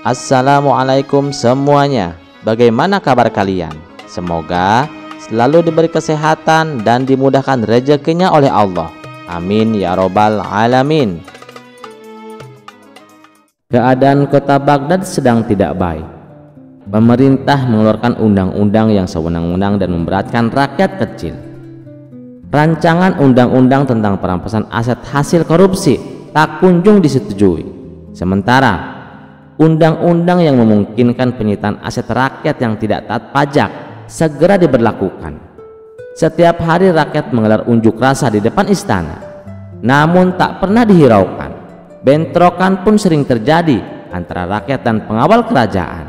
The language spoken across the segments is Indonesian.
Assalamualaikum semuanya. Bagaimana kabar kalian? Semoga selalu diberi kesehatan dan dimudahkan rezekinya oleh Allah. Amin ya robbal alamin. Keadaan kota Baghdad sedang tidak baik. Pemerintah mengeluarkan undang-undang yang sewenang-wenang dan memberatkan rakyat kecil. Rancangan undang-undang tentang perampasan aset hasil korupsi tak kunjung disetujui. Sementara undang-undang yang memungkinkan penyitaan aset rakyat yang tidak taat pajak segera diberlakukan. Setiap hari rakyat menggelar unjuk rasa di depan istana, namun tak pernah dihiraukan. Bentrokan pun sering terjadi antara rakyat dan pengawal kerajaan.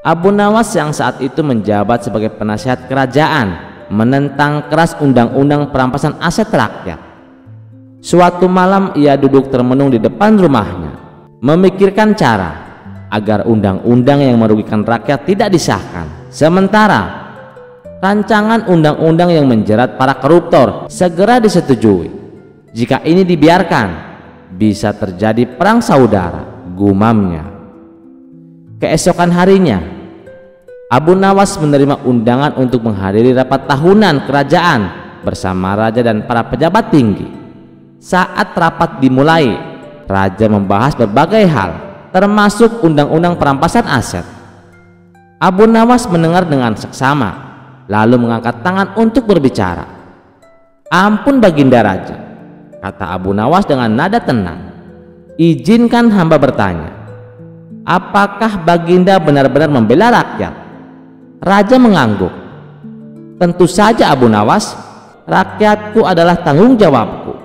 Abu Nawas yang saat itu menjabat sebagai penasihat kerajaan menentang keras undang-undang perampasan aset rakyat. Suatu malam ia duduk termenung di depan rumahnya, memikirkan cara agar undang-undang yang merugikan rakyat tidak disahkan. Sementara rancangan undang-undang yang menjerat para koruptor segera disetujui. Jika ini dibiarkan, bisa terjadi perang saudara, gumamnya. Keesokan harinya, Abu Nawas menerima undangan untuk menghadiri rapat tahunan kerajaan bersama raja dan para pejabat tinggi. Saat rapat dimulai, raja membahas berbagai hal, termasuk undang-undang perampasan aset. Abu Nawas mendengar dengan seksama, lalu mengangkat tangan untuk berbicara. "Ampun Baginda Raja," kata Abu Nawas dengan nada tenang. "Izinkan hamba bertanya, apakah Baginda benar-benar membela rakyat?" Raja mengangguk. "Tentu saja Abu Nawas, rakyatku adalah tanggung jawabku."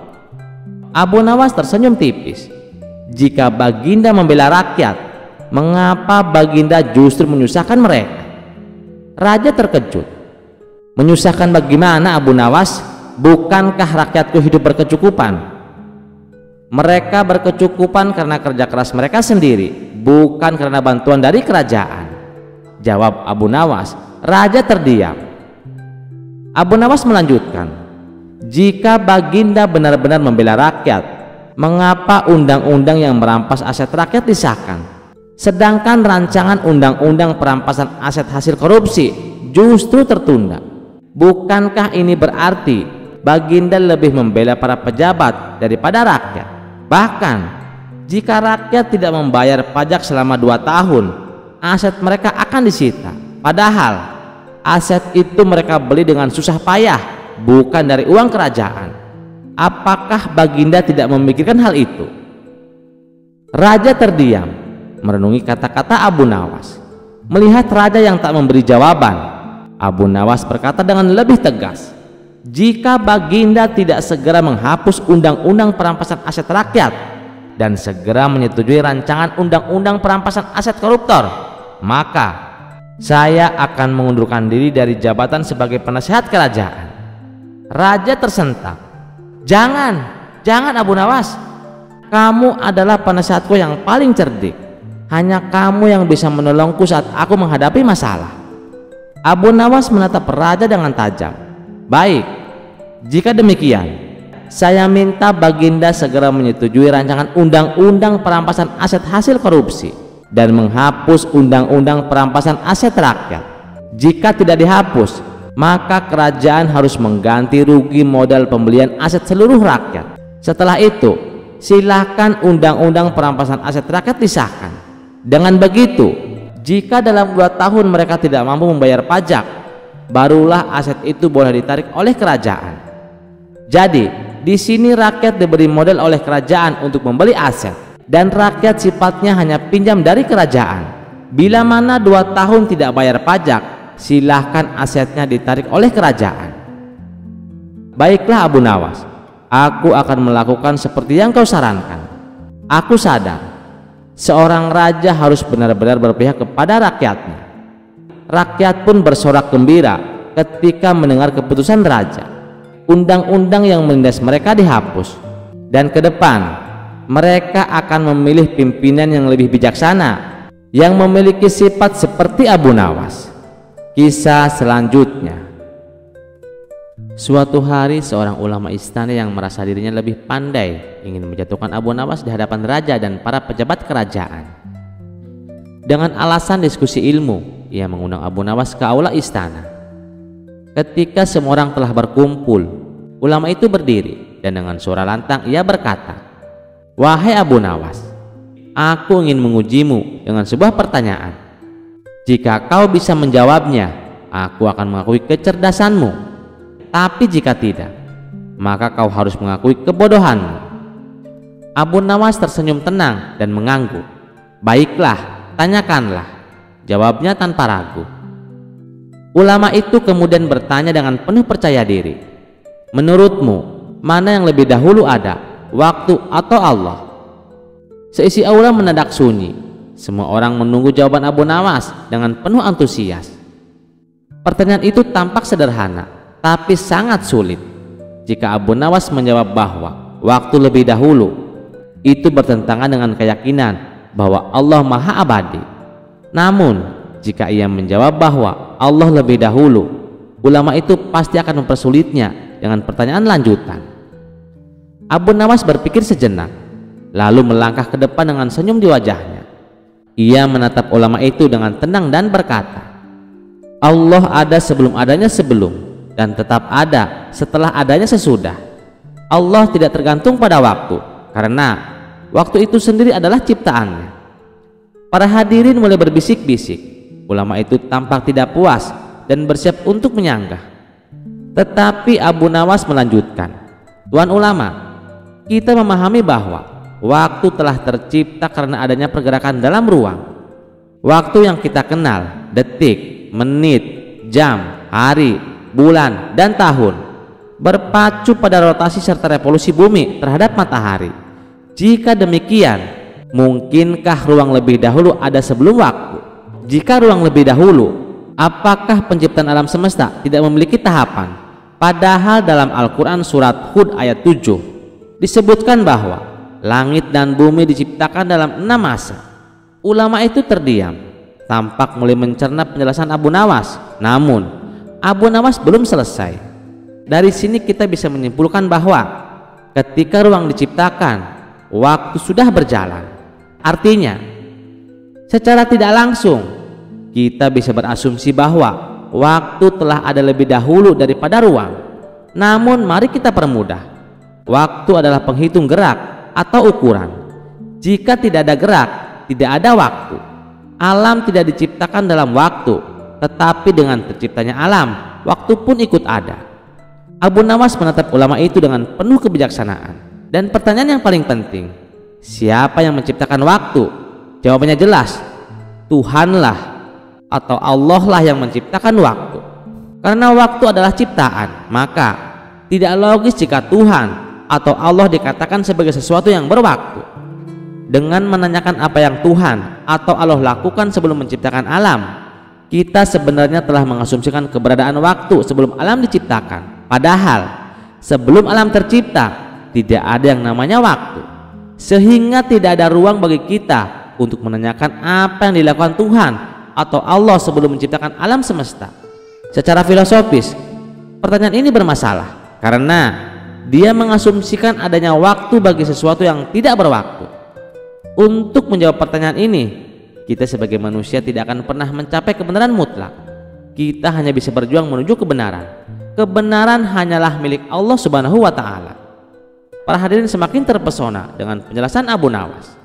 Abu Nawas tersenyum tipis. "Jika Baginda membela rakyat, mengapa Baginda justru menyusahkan mereka?" Raja terkejut. "Menyusahkan bagaimana Abu Nawas? Bukankah rakyatku hidup berkecukupan?" "Mereka berkecukupan karena kerja keras mereka sendiri, bukan karena bantuan dari kerajaan," jawab Abu Nawas. Raja terdiam. Abu Nawas melanjutkan, "Jika Baginda benar-benar membela rakyat, mengapa undang-undang yang merampas aset rakyat disahkan, sedangkan rancangan undang-undang perampasan aset hasil korupsi justru tertunda? Bukankah ini berarti Baginda lebih membela para pejabat daripada rakyat? Bahkan jika rakyat tidak membayar pajak selama 2 tahun, aset mereka akan disita. Padahal aset itu mereka beli dengan susah payah, bukan dari uang kerajaan. Apakah Baginda tidak memikirkan hal itu?" Raja terdiam, merenungi kata-kata Abu Nawas. Melihat raja yang tak memberi jawaban, Abu Nawas berkata dengan lebih tegas, "Jika Baginda tidak segera menghapus undang-undang perampasan aset rakyat dan segera menyetujui rancangan undang-undang perampasan aset koruptor, maka saya akan mengundurkan diri dari jabatan sebagai penasihat kerajaan." Raja tersentak. Jangan Abu Nawas. Kamu adalah penasihatku yang paling cerdik. Hanya kamu yang bisa menolongku saat aku menghadapi masalah." Abu Nawas menatap raja dengan tajam. "Baik, jika demikian, saya minta Baginda segera menyetujui rancangan undang-undang perampasan aset hasil korupsi dan menghapus undang-undang perampasan aset rakyat. Jika tidak dihapus, maka kerajaan harus mengganti rugi modal pembelian aset seluruh rakyat. Setelah itu, silakan undang-undang perampasan aset rakyat disahkan. Dengan begitu, jika dalam 2 tahun mereka tidak mampu membayar pajak, barulah aset itu boleh ditarik oleh kerajaan. Jadi, di sini rakyat diberi modal oleh kerajaan untuk membeli aset, dan rakyat sifatnya hanya pinjam dari kerajaan. Bila mana 2 tahun tidak bayar pajak, silahkan asetnya ditarik oleh kerajaan." "Baiklah Abu Nawas, aku akan melakukan seperti yang kau sarankan. Aku sadar, seorang raja harus benar-benar berpihak kepada rakyatnya." Rakyat pun bersorak gembira ketika mendengar keputusan raja. Undang-undang yang menindas mereka dihapus, dan ke depan mereka akan memilih pimpinan yang lebih bijaksana, yang memiliki sifat seperti Abu Nawas. Kisah selanjutnya. Suatu hari seorang ulama istana yang merasa dirinya lebih pandai ingin menjatuhkan Abu Nawas di hadapan raja dan para pejabat kerajaan. Dengan alasan diskusi ilmu, ia mengundang Abu Nawas ke aula istana. Ketika semua orang telah berkumpul, ulama itu berdiri dan dengan suara lantang ia berkata, "Wahai Abu Nawas, aku ingin mengujimu dengan sebuah pertanyaan. Jika kau bisa menjawabnya, aku akan mengakui kecerdasanmu. Tapi jika tidak, maka kau harus mengakui kebodohanmu." Abu Nawas tersenyum tenang dan mengangguk. "Baiklah, tanyakanlah," jawabnya tanpa ragu. Ulama itu kemudian bertanya dengan penuh percaya diri, "Menurutmu, mana yang lebih dahulu ada, waktu atau Allah?" Seisi aula mendadak sunyi. Semua orang menunggu jawaban Abu Nawas dengan penuh antusias. Pertanyaan itu tampak sederhana, tapi sangat sulit. Jika Abu Nawas menjawab bahwa waktu lebih dahulu, itu bertentangan dengan keyakinan bahwa Allah Maha Abadi. Namun, jika ia menjawab bahwa Allah lebih dahulu, ulama itu pasti akan mempersulitnya dengan pertanyaan lanjutan. Abu Nawas berpikir sejenak, lalu melangkah ke depan dengan senyum di wajahnya. Ia menatap ulama itu dengan tenang dan berkata, "Allah ada sebelum adanya sebelum, dan tetap ada setelah adanya sesudah. Allah tidak tergantung pada waktu, karena waktu itu sendiri adalah ciptaannya." Para hadirin mulai berbisik-bisik. Ulama itu tampak tidak puas dan bersiap untuk menyanggah. Tetapi Abu Nawas melanjutkan, "Tuan ulama, kita memahami bahwa waktu telah tercipta karena adanya pergerakan dalam ruang. Waktu yang kita kenal, detik, menit, jam, hari, bulan, dan tahun, berpacu pada rotasi serta revolusi bumi terhadap matahari. Jika demikian, mungkinkah ruang lebih dahulu ada sebelum waktu? Jika ruang lebih dahulu, apakah penciptaan alam semesta tidak memiliki tahapan? Padahal dalam Al-Quran surat Hud ayat 7 disebutkan bahwa langit dan bumi diciptakan dalam 6 masa." Ulama itu terdiam, tampak mulai mencerna penjelasan Abu Nawas. Namun Abu Nawas belum selesai. Dari sini kita bisa menyimpulkan bahwa ketika ruang diciptakan, waktu sudah berjalan. Artinya, secara tidak langsung kita bisa berasumsi bahwa waktu telah ada lebih dahulu daripada ruang. Namun mari kita permudah. Waktu adalah penghitung gerak atau ukuran. Jika tidak ada gerak, tidak ada waktu. Alam tidak diciptakan dalam waktu, tetapi dengan terciptanya alam, waktu pun ikut ada. Abu Nawas menatap ulama itu dengan penuh kebijaksanaan. Dan pertanyaan yang paling penting, siapa yang menciptakan waktu? Jawabannya jelas, Tuhanlah atau Allah lah yang menciptakan waktu. Karena waktu adalah ciptaan, maka tidak logis jika Tuhan atau Allah dikatakan sebagai sesuatu yang berwaktu. Dengan menanyakan apa yang Tuhan atau Allah lakukan sebelum menciptakan alam, kita sebenarnya telah mengasumsikan keberadaan waktu sebelum alam diciptakan. Padahal sebelum alam tercipta, tidak ada yang namanya waktu, sehingga tidak ada ruang bagi kita untuk menanyakan apa yang dilakukan Tuhan atau Allah sebelum menciptakan alam semesta. Secara filosofis, pertanyaan ini bermasalah karena dia mengasumsikan adanya waktu bagi sesuatu yang tidak berwaktu. Untuk menjawab pertanyaan ini, kita sebagai manusia tidak akan pernah mencapai kebenaran mutlak. Kita hanya bisa berjuang menuju kebenaran. Kebenaran hanyalah milik Allah Subhanahu wa Ta'ala. Para hadirin semakin terpesona dengan penjelasan Abu Nawas.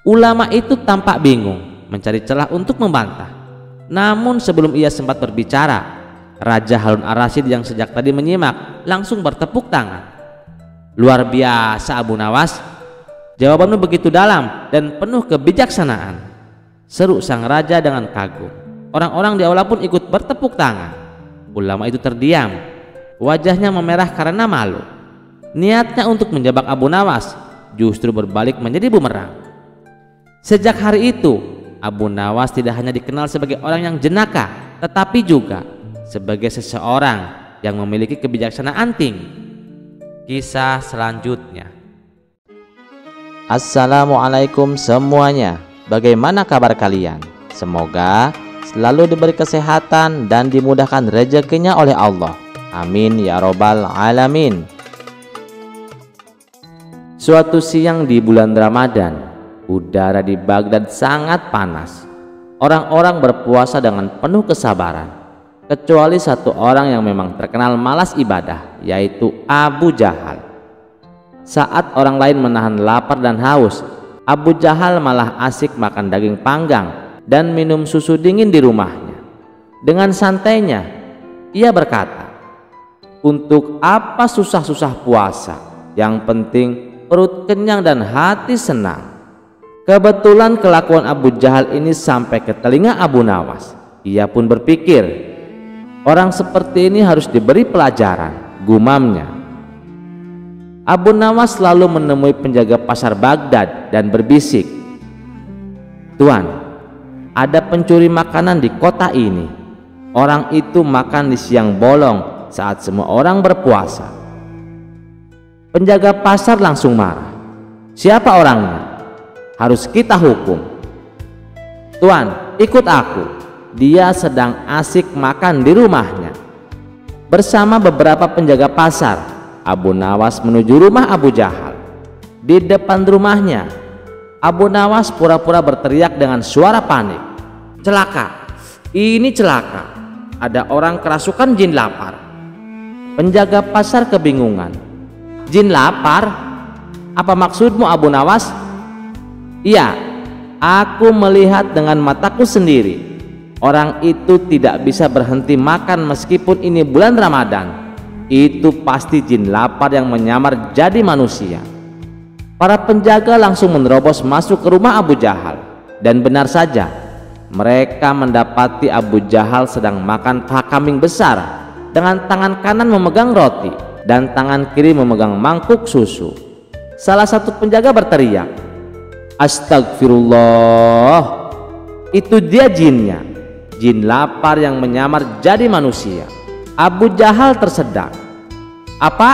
Ulama itu tampak bingung, mencari celah untuk membantah. Namun sebelum ia sempat berbicara, Raja Harun Ar-Rasyid yang sejak tadi menyimak langsung bertepuk tangan. "Luar biasa Abu Nawas, jawabanmu begitu dalam dan penuh kebijaksanaan," seru sang raja dengan kagum. Orang-orang di aula pun ikut bertepuk tangan. Ulama itu terdiam, wajahnya memerah karena malu. Niatnya untuk menjebak Abu Nawas justru berbalik menjadi bumerang. Sejak hari itu, Abu Nawas tidak hanya dikenal sebagai orang yang jenaka, tetapi juga sebagai seseorang yang memiliki kebijaksanaan tinggi. Kisah selanjutnya. Assalamualaikum semuanya. Bagaimana kabar kalian? Semoga selalu diberi kesehatan dan dimudahkan rezekinya oleh Allah. Amin ya robbal alamin. Suatu siang di bulan Ramadan, udara di Baghdad sangat panas. Orang-orang berpuasa dengan penuh kesabaran, kecuali satu orang yang memang terkenal malas ibadah, yaitu Abu Jahal. Saat orang lain menahan lapar dan haus, Abu Jahal malah asik makan daging panggang dan minum susu dingin di rumahnya. Dengan santainya, ia berkata, "Untuk apa susah-susah puasa? Yang penting perut kenyang dan hati senang." Kebetulan kelakuan Abu Jahal ini sampai ke telinga Abu Nawas. Ia pun berpikir, orang seperti ini harus diberi pelajaran, gumamnya. Abu Nawas lalu menemui penjaga pasar Baghdad dan berbisik, "Tuan, ada pencuri makanan di kota ini. Orang itu makan di siang bolong saat semua orang berpuasa." Penjaga pasar langsung marah. "Siapa orangnya? Harus kita hukum." "Tuan, ikut aku. Dia sedang asik makan di rumahnya." Bersama beberapa penjaga pasar, Abu Nawas menuju rumah Abu Jahal. Di depan rumahnya, Abu Nawas pura-pura berteriak dengan suara panik, "Celaka! Ini celaka! Ada orang kerasukan jin lapar." Penjaga pasar kebingungan. "Jin lapar? Apa maksudmu, Abu Nawas?" "Iya, aku melihat dengan mataku sendiri. Orang itu tidak bisa berhenti makan meskipun ini bulan Ramadan. Itu pasti jin lapar yang menyamar jadi manusia." Para penjaga langsung menerobos masuk ke rumah Abu Jahal. Dan benar saja, mereka mendapati Abu Jahal sedang makan paha kambing besar dengan tangan kanan memegang roti dan tangan kiri memegang mangkuk susu. Salah satu penjaga berteriak, "Astagfirullah, itu dia jinnya, jin lapar yang menyamar jadi manusia." Abu Jahal tersedak. "Apa?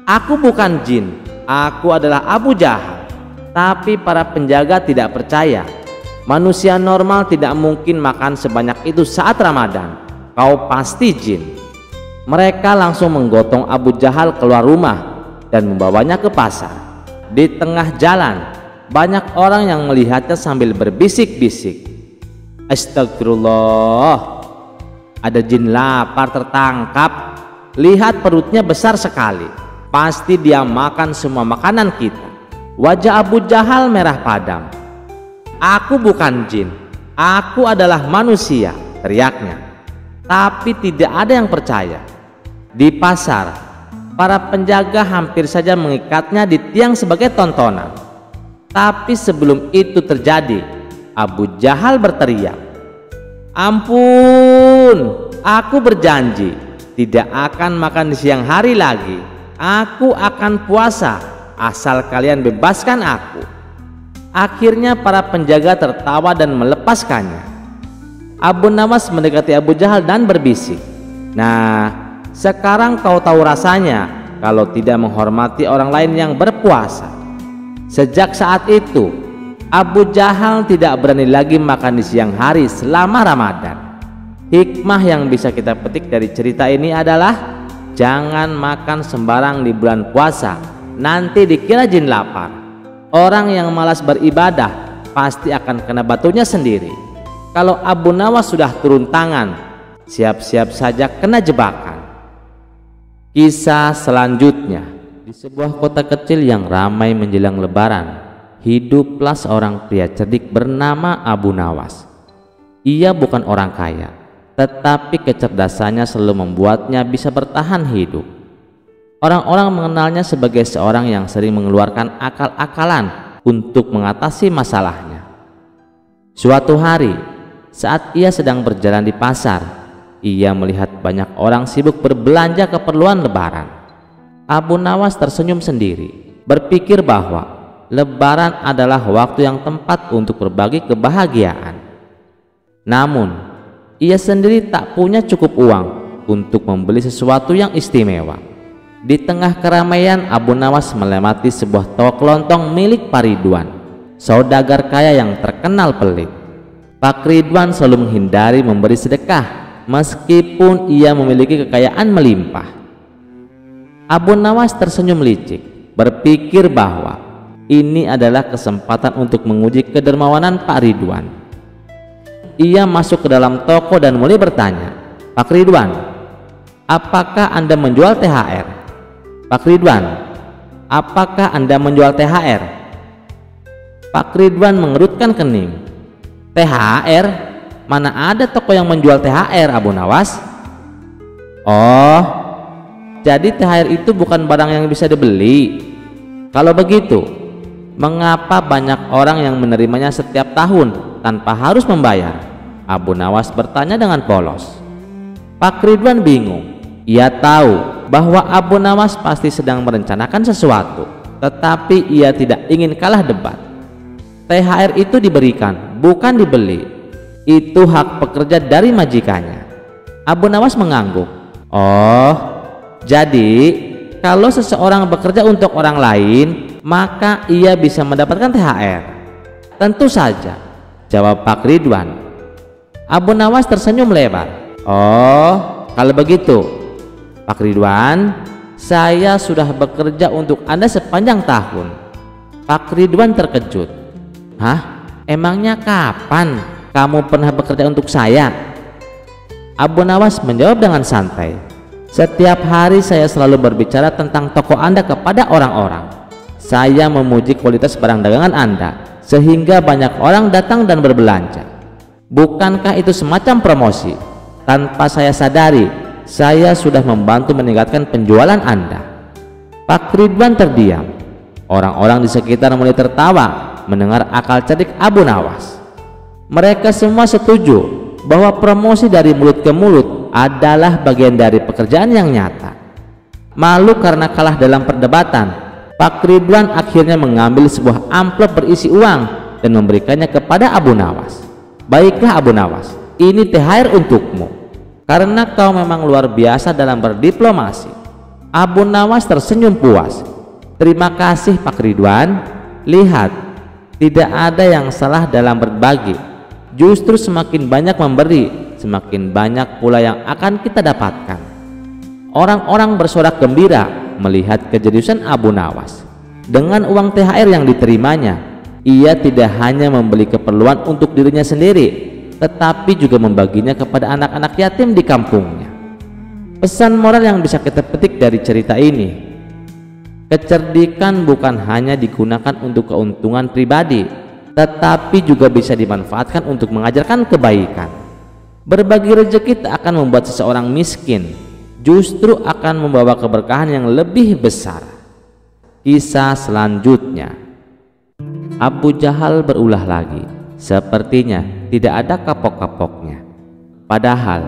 Aku bukan jin, aku adalah Abu Jahal." Tapi para penjaga tidak percaya. Manusia normal tidak mungkin makan sebanyak itu saat Ramadan. Kau pasti jin. Mereka langsung menggotong Abu Jahal keluar rumah dan membawanya ke pasar. Di tengah jalan, banyak orang yang melihatnya sambil berbisik-bisik, "Astagfirullah, ada jin lapar tertangkap. Lihat perutnya besar sekali. Pasti dia makan semua makanan kita." Wajah Abu Jahal merah padam. "Aku bukan jin, aku adalah manusia," teriaknya. Tapi tidak ada yang percaya. Di pasar, para penjaga hampir saja mengikatnya di tiang sebagai tontonan. Tapi sebelum itu terjadi, Abu Jahal berteriak, "Ampun, aku berjanji tidak akan makan di siang hari lagi. Aku akan puasa asal kalian bebaskan aku." Akhirnya para penjaga tertawa dan melepaskannya. Abu Nawas mendekati Abu Jahal dan berbisik, "Nah, sekarang kau tahu rasanya kalau tidak menghormati orang lain yang berpuasa." Sejak saat itu, Abu Jahal tidak berani lagi makan di siang hari selama Ramadan. Hikmah yang bisa kita petik dari cerita ini adalah jangan makan sembarang di bulan puasa, nanti dikira jin lapar. Orang yang malas beribadah pasti akan kena batunya sendiri. Kalau Abu Nawas sudah turun tangan, siap-siap saja kena jebakan. Kisah selanjutnya. Di sebuah kota kecil yang ramai menjelang Lebaran, hiduplah seorang pria cerdik bernama Abu Nawas. Ia bukan orang kaya, tetapi kecerdasannya selalu membuatnya bisa bertahan hidup. Orang-orang mengenalnya sebagai seorang yang sering mengeluarkan akal-akalan untuk mengatasi masalahnya. Suatu hari, saat ia sedang berjalan di pasar, ia melihat banyak orang sibuk berbelanja keperluan Lebaran. Abu Nawas tersenyum sendiri, berpikir bahwa Lebaran adalah waktu yang tepat untuk berbagi kebahagiaan. Namun, ia sendiri tak punya cukup uang untuk membeli sesuatu yang istimewa. Di tengah keramaian, Abu Nawas melewati sebuah toko kelontong milik Pak Ridwan, saudagar kaya yang terkenal pelit. Pak Ridwan selalu menghindari memberi sedekah meskipun ia memiliki kekayaan melimpah. Abu Nawas tersenyum licik, berpikir bahwa ini adalah kesempatan untuk menguji kedermawanan Pak Ridwan. ia masuk ke dalam toko dan mulai bertanya, "Pak Ridwan, apakah Anda menjual THR? Pak Ridwan, apakah Anda menjual THR?" Pak Ridwan mengerutkan kening. "THR? Mana ada toko yang menjual THR, Abu Nawas?" "Oh, jadi THR itu bukan barang yang bisa dibeli. Kalau begitu, mengapa banyak orang yang menerimanya setiap tahun tanpa harus membayar?" Abu Nawas bertanya dengan polos. Pak Ridwan bingung. Ia tahu bahwa Abu Nawas pasti sedang merencanakan sesuatu, tetapi ia tidak ingin kalah debat. THR itu diberikan, bukan dibeli. Itu hak pekerja dari majikannya. Abu Nawas mengangguk. "Oh, jadi kalau seseorang bekerja untuk orang lain, maka ia bisa mendapatkan THR?" "Tentu saja," jawab Pak Ridwan. Abu Nawas tersenyum lebar. "Oh, kalau begitu, Pak Ridwan, saya sudah bekerja untuk Anda sepanjang tahun." Pak Ridwan terkejut. "Hah? Emangnya kapan kamu pernah bekerja untuk saya?" Abu Nawas menjawab dengan santai. "Setiap hari saya selalu berbicara tentang toko Anda kepada orang-orang. Saya memuji kualitas barang dagangan Anda sehingga banyak orang datang dan berbelanja. Bukankah itu semacam promosi? Tanpa saya sadari, saya sudah membantu meningkatkan penjualan Anda." Pak Ridwan terdiam. Orang-orang di sekitar mulai tertawa mendengar akal cerdik Abu Nawas. Mereka semua setuju bahwa promosi dari mulut ke mulut adalah bagian dari pekerjaan yang nyata. Malu karena kalah dalam perdebatan, Pak Ridwan akhirnya mengambil sebuah amplop berisi uang dan memberikannya kepada Abu Nawas. "Baiklah Abu Nawas, ini THR untukmu. Karena kau memang luar biasa dalam berdiplomasi." Abu Nawas tersenyum puas. "Terima kasih Pak Ridwan. Lihat, tidak ada yang salah dalam berbagi. Justru semakin banyak memberi, semakin banyak pula yang akan kita dapatkan." Orang-orang bersorak gembira melihat kejeniusan Abu Nawas. Dengan uang THR yang diterimanya, ia tidak hanya membeli keperluan untuk dirinya sendiri, tetapi juga membaginya kepada anak-anak yatim di kampungnya. Pesan moral yang bisa kita petik dari cerita ini: kecerdikan bukan hanya digunakan untuk keuntungan pribadi, tetapi juga bisa dimanfaatkan untuk mengajarkan kebaikan. Berbagi rezeki tak akan membuat seseorang miskin, justru akan membawa keberkahan yang lebih besar. Kisah selanjutnya. Abu Jahal berulah lagi. Sepertinya tidak ada kapok-kapoknya. Padahal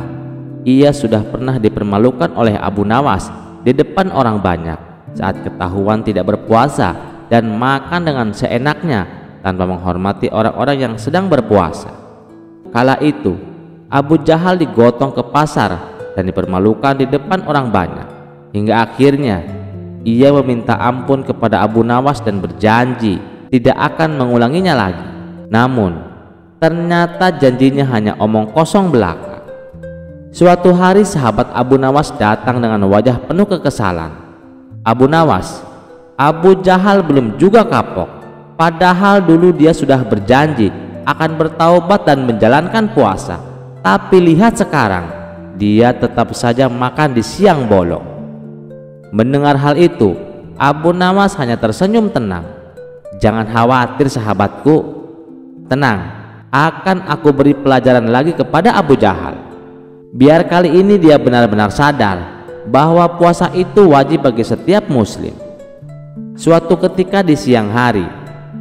ia sudah pernah dipermalukan oleh Abu Nawas di depan orang banyak saat ketahuan tidak berpuasa dan makan dengan seenaknya tanpa menghormati orang-orang yang sedang berpuasa. Kala itu Abu Jahal digotong ke pasar dan dipermalukan di depan orang banyak, hingga akhirnya ia meminta ampun kepada Abu Nawas dan berjanji tidak akan mengulanginya lagi. Namun ternyata janjinya hanya omong kosong belaka. Suatu hari sahabat Abu Nawas datang dengan wajah penuh kekesalan. "Abu Nawas, Abu Jahal belum juga kapok. Padahal dulu dia sudah berjanji akan bertaubat dan menjalankan puasa. Tapi lihat sekarang, dia tetap saja makan di siang bolong." Mendengar hal itu, Abu Nawas hanya tersenyum tenang. "Jangan khawatir sahabatku, tenang, akan aku beri pelajaran lagi kepada Abu Jahal. Biar kali ini dia benar-benar sadar bahwa puasa itu wajib bagi setiap muslim." Suatu ketika di siang hari,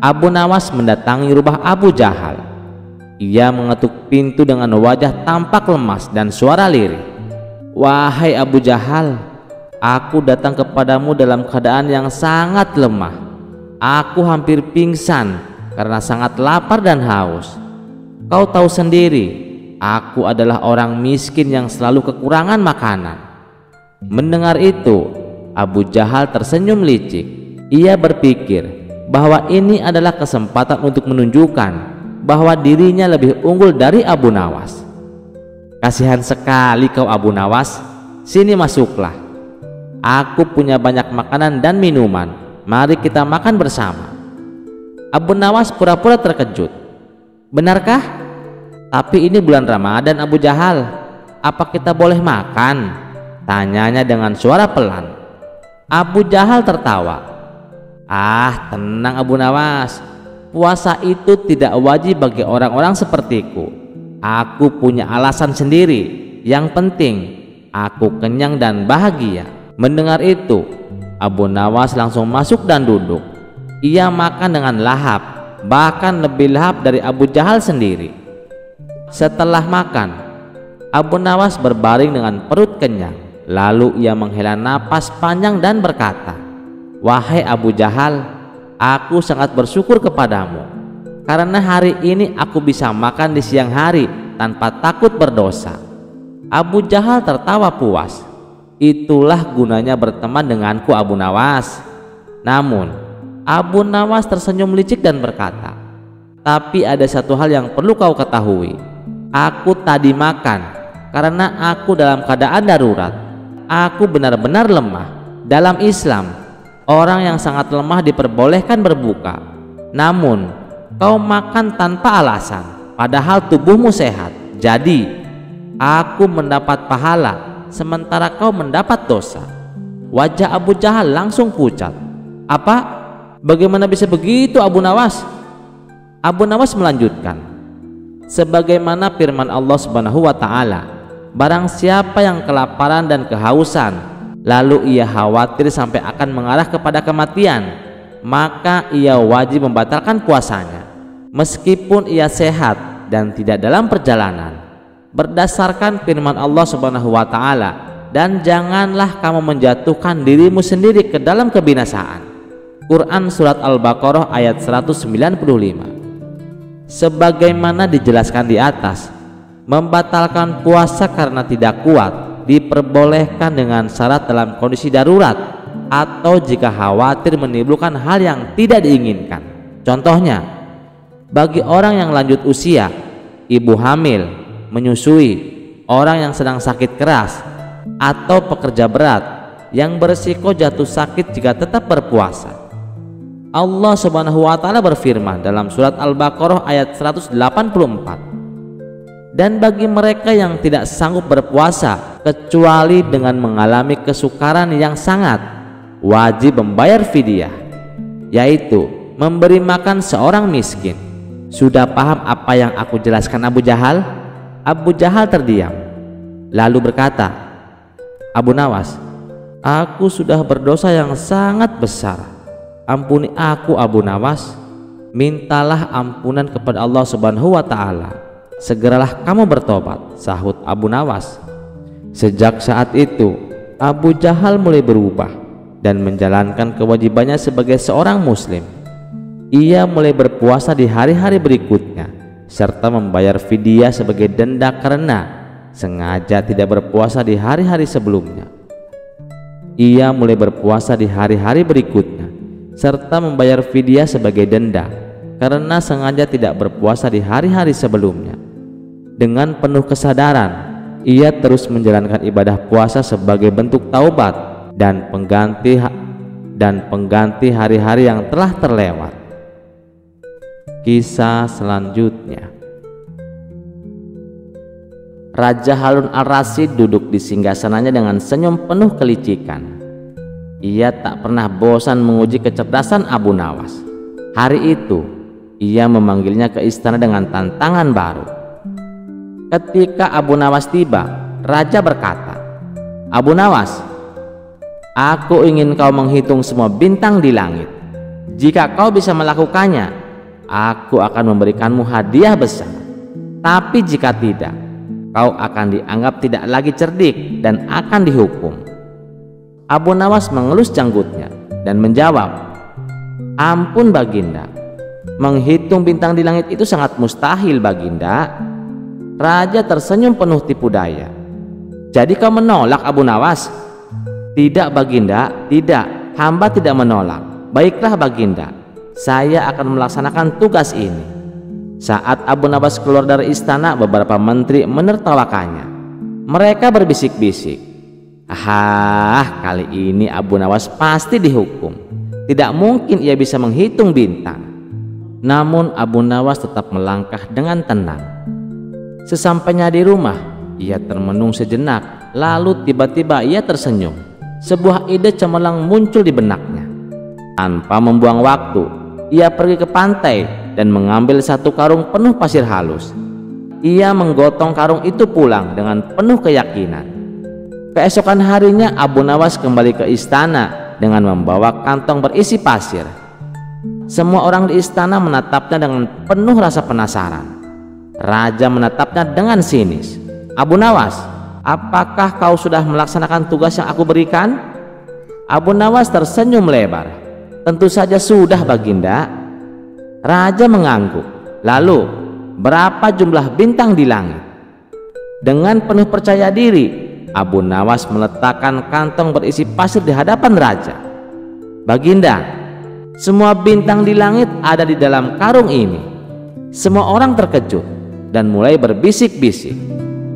Abu Nawas mendatangi rumah Abu Jahal. Ia mengetuk pintu dengan wajah tampak lemas dan suara lirih. "Wahai Abu Jahal, aku datang kepadamu dalam keadaan yang sangat lemah. Aku hampir pingsan karena sangat lapar dan haus. Kau tahu sendiri, aku adalah orang miskin yang selalu kekurangan makanan." Mendengar itu, Abu Jahal tersenyum licik. Ia berpikir bahwa ini adalah kesempatan untuk menunjukkan bahwa dirinya lebih unggul dari Abu Nawas. "Kasihan sekali kau Abu Nawas, sini masuklah. Aku punya banyak makanan dan minuman. Mari kita makan bersama." Abu Nawas pura-pura terkejut. "Benarkah?" Tapi ini bulan Ramadan Abu Jahal, apa kita boleh makan? Tanyanya dengan suara pelan. Abu Jahal tertawa. Ah, tenang Abu Nawas, puasa itu tidak wajib bagi orang-orang sepertiku. Aku punya alasan sendiri. Yang penting aku kenyang dan bahagia. Mendengar itu, Abu Nawas langsung masuk dan duduk. Ia makan dengan lahap, bahkan lebih lahap dari Abu Jahal sendiri. Setelah makan, Abu Nawas berbaring dengan perut kenyang. Lalu ia menghela napas panjang dan berkata, "Wahai Abu Jahal, aku sangat bersyukur kepadamu karena hari ini aku bisa makan di siang hari tanpa takut berdosa." Abu Jahal tertawa puas. Itulah gunanya berteman denganku Abu Nawas. Namun Abu Nawas tersenyum licik dan berkata, "Tapi ada satu hal yang perlu kau ketahui. Aku tadi makan karena aku dalam keadaan darurat. Aku benar-benar lemah. Dalam Islam, orang yang sangat lemah diperbolehkan berbuka. Namun kau makan tanpa alasan, padahal tubuhmu sehat. Jadi aku mendapat pahala, sementara kau mendapat dosa." Wajah Abu Jahal langsung pucat. "Apa? Bagaimana bisa begitu Abu Nawas?" Abu Nawas melanjutkan, "Sebagaimana firman Allah Subhanahu wa Ta'ala, barang siapa yang kelaparan dan kehausan, lalu ia khawatir sampai akan mengarah kepada kematian, maka ia wajib membatalkan puasanya, meskipun ia sehat dan tidak dalam perjalanan, berdasarkan firman Allah Subhanahu wa Ta'ala, dan janganlah kamu menjatuhkan dirimu sendiri ke dalam kebinasaan." Quran Surat Al-Baqarah ayat 195. Sebagaimana dijelaskan di atas, membatalkan puasa karena tidak kuat diperbolehkan dengan syarat dalam kondisi darurat atau jika khawatir menimbulkan hal yang tidak diinginkan. Contohnya, bagi orang yang lanjut usia, ibu hamil, menyusui, orang yang sedang sakit keras, atau pekerja berat yang berisiko jatuh sakit jika tetap berpuasa. Allah Subhanahu wa Ta'ala berfirman dalam surat Al-Baqarah ayat 184, "Dan bagi mereka yang tidak sanggup berpuasa kecuali dengan mengalami kesukaran yang sangat, wajib membayar fidyah, yaitu memberi makan seorang miskin." Sudah paham apa yang aku jelaskan Abu Jahal? Abu Jahal terdiam, lalu berkata, "Abu Nawas, aku sudah berdosa yang sangat besar. Ampuni aku Abu Nawas. Mintalah ampunan kepada Allah Subhanahu wa Ta'ala. Segeralah kamu bertobat," sahut Abu Nawas. Sejak saat itu Abu Jahal mulai berubah dan menjalankan kewajibannya sebagai seorang muslim. Ia mulai berpuasa di hari-hari berikutnya serta membayar fidyah sebagai denda karena sengaja tidak berpuasa di hari-hari sebelumnya. Ia mulai berpuasa di hari-hari berikutnya serta membayar fidyah sebagai denda karena sengaja tidak berpuasa di hari-hari sebelumnya. Dengan penuh kesadaran, ia terus menjalankan ibadah puasa sebagai bentuk taubat dan pengganti hari-hari yang telah terlewat. Kisah selanjutnya, Raja Harun al-Rasyid duduk di singgasananya dengan senyum penuh kelicikan. Ia tak pernah bosan menguji kecerdasan Abu Nawas. Hari itu ia memanggilnya ke istana dengan tantangan baru. Ketika Abu Nawas tiba, raja berkata, "Abu Nawas, aku ingin kau menghitung semua bintang di langit. Jika kau bisa melakukannya, aku akan memberikanmu hadiah besar. Tapi jika tidak, kau akan dianggap tidak lagi cerdik dan akan dihukum." Abu Nawas mengelus janggutnya dan menjawab, "Ampun Baginda, menghitung bintang di langit itu sangat mustahil Baginda." Raja tersenyum penuh tipu daya. "Jadi kau menolak Abu Nawas?" "Tidak Baginda, tidak, hamba tidak menolak." "Baiklah Baginda, saya akan melaksanakan tugas ini." Saat Abu Nawas keluar dari istana, beberapa menteri menertawakannya. Mereka berbisik-bisik, kali ini Abu Nawas pasti dihukum. Tidak mungkin ia bisa menghitung bintang." Namun Abu Nawas tetap melangkah dengan tenang. Sesampainya di rumah, ia termenung sejenak, lalu tiba-tiba ia tersenyum. Sebuah ide cemerlang muncul di benaknya. Tanpa membuang waktu, ia pergi ke pantai dan mengambil satu karung penuh pasir halus. Ia menggotong karung itu pulang dengan penuh keyakinan. Keesokan harinya Abu Nawas kembali ke istana dengan membawa kantong berisi pasir. Semua orang di istana menatapnya dengan penuh rasa penasaran. Raja menatapnya dengan sinis. "Abu Nawas, apakah kau sudah melaksanakan tugas yang aku berikan?" Abu Nawas tersenyum lebar. "Tentu saja sudah, Baginda." Raja mengangguk. "Lalu, berapa jumlah bintang di langit?" Dengan penuh percaya diri, Abu Nawas meletakkan kantong berisi pasir di hadapan raja. "Baginda, semua bintang di langit ada di dalam karung ini." Semua orang terkejut dan mulai berbisik-bisik.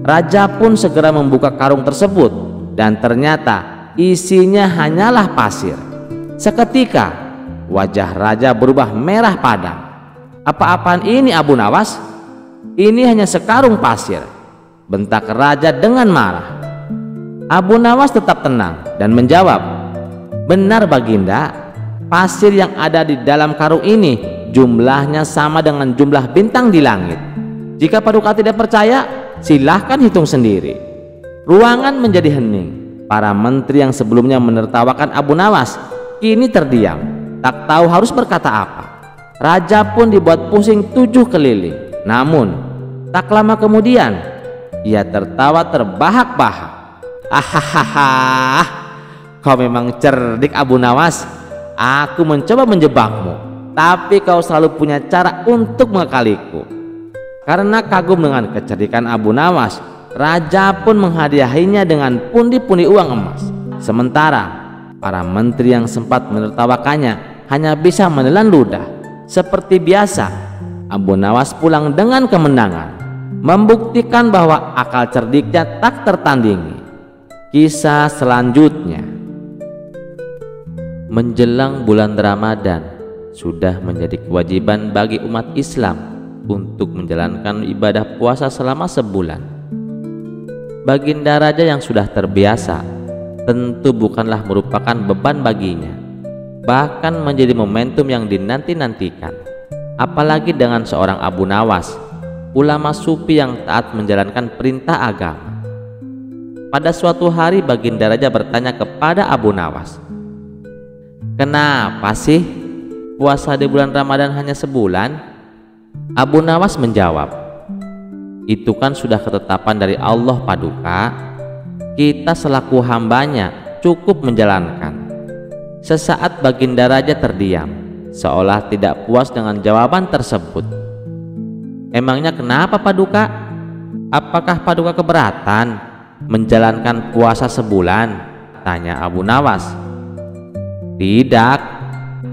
Raja pun segera membuka karung tersebut dan ternyata isinya hanyalah pasir. Seketika wajah raja berubah merah padam. "Apa-apaan ini, Abu Nawas? Ini hanya sekarung pasir," bentak raja dengan marah. Abu Nawas tetap tenang dan menjawab, "Benar, Baginda, pasir yang ada di dalam karung ini jumlahnya sama dengan jumlah bintang di langit. Jika Paduka tidak percaya, silahkan hitung sendiri." Ruangan menjadi hening. Para menteri yang sebelumnya menertawakan Abu Nawas kini terdiam, tak tahu harus berkata apa. Raja pun dibuat pusing 7 keliling. Namun tak lama kemudian ia tertawa terbahak-bahak. "Hahaha, kau memang cerdik, Abu Nawas. Aku mencoba menjebakmu, tapi kau selalu punya cara untuk mengakaliku." Karena kagum dengan kecerdikan Abu Nawas, raja pun menghadiahinya dengan pundi-pundi uang emas. Sementara para menteri yang sempat menertawakannya hanya bisa menelan ludah. Seperti biasa, Abu Nawas pulang dengan kemenangan, membuktikan bahwa akal cerdiknya tak tertandingi. Kisah selanjutnya. Menjelang bulan Ramadan, sudah menjadi kewajiban bagi umat Islam untuk menjalankan ibadah puasa selama sebulan. Baginda raja yang sudah terbiasa tentu bukanlah merupakan beban baginya, bahkan menjadi momentum yang dinanti-nantikan. Apalagi dengan seorang Abu Nawas, ulama sufi yang taat menjalankan perintah agama. Pada suatu hari Baginda raja bertanya kepada Abu Nawas, "Kenapa sih puasa di bulan Ramadan hanya sebulan?" Abu Nawas menjawab, "Itu kan sudah ketetapan dari Allah, Paduka. Kita selaku hambanya cukup menjalankan." Sesaat Baginda raja terdiam, seolah tidak puas dengan jawaban tersebut. "Emangnya kenapa, Paduka? Apakah Paduka keberatan menjalankan puasa sebulan?" tanya Abu Nawas. "Tidak,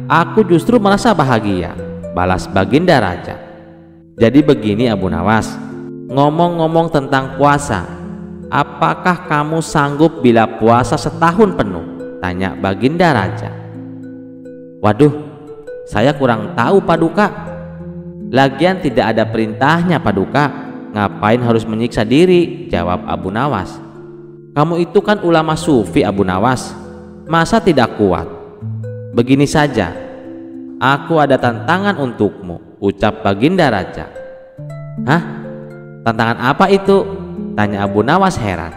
aku justru merasa bahagia," balas Baginda raja. "Jadi begini, Abu Nawas, ngomong-ngomong tentang puasa, apakah kamu sanggup bila puasa setahun penuh?" tanya Baginda raja. "Waduh, saya kurang tahu, Paduka. Lagian tidak ada perintahnya, Paduka. Ngapain harus menyiksa diri?" jawab Abu Nawas. "Kamu itu kan ulama sufi, Abu Nawas. Masa tidak kuat? Begini saja, aku ada tantangan untukmu," ucap Baginda raja. "Hah? Tantangan apa itu?" tanya Abu Nawas heran.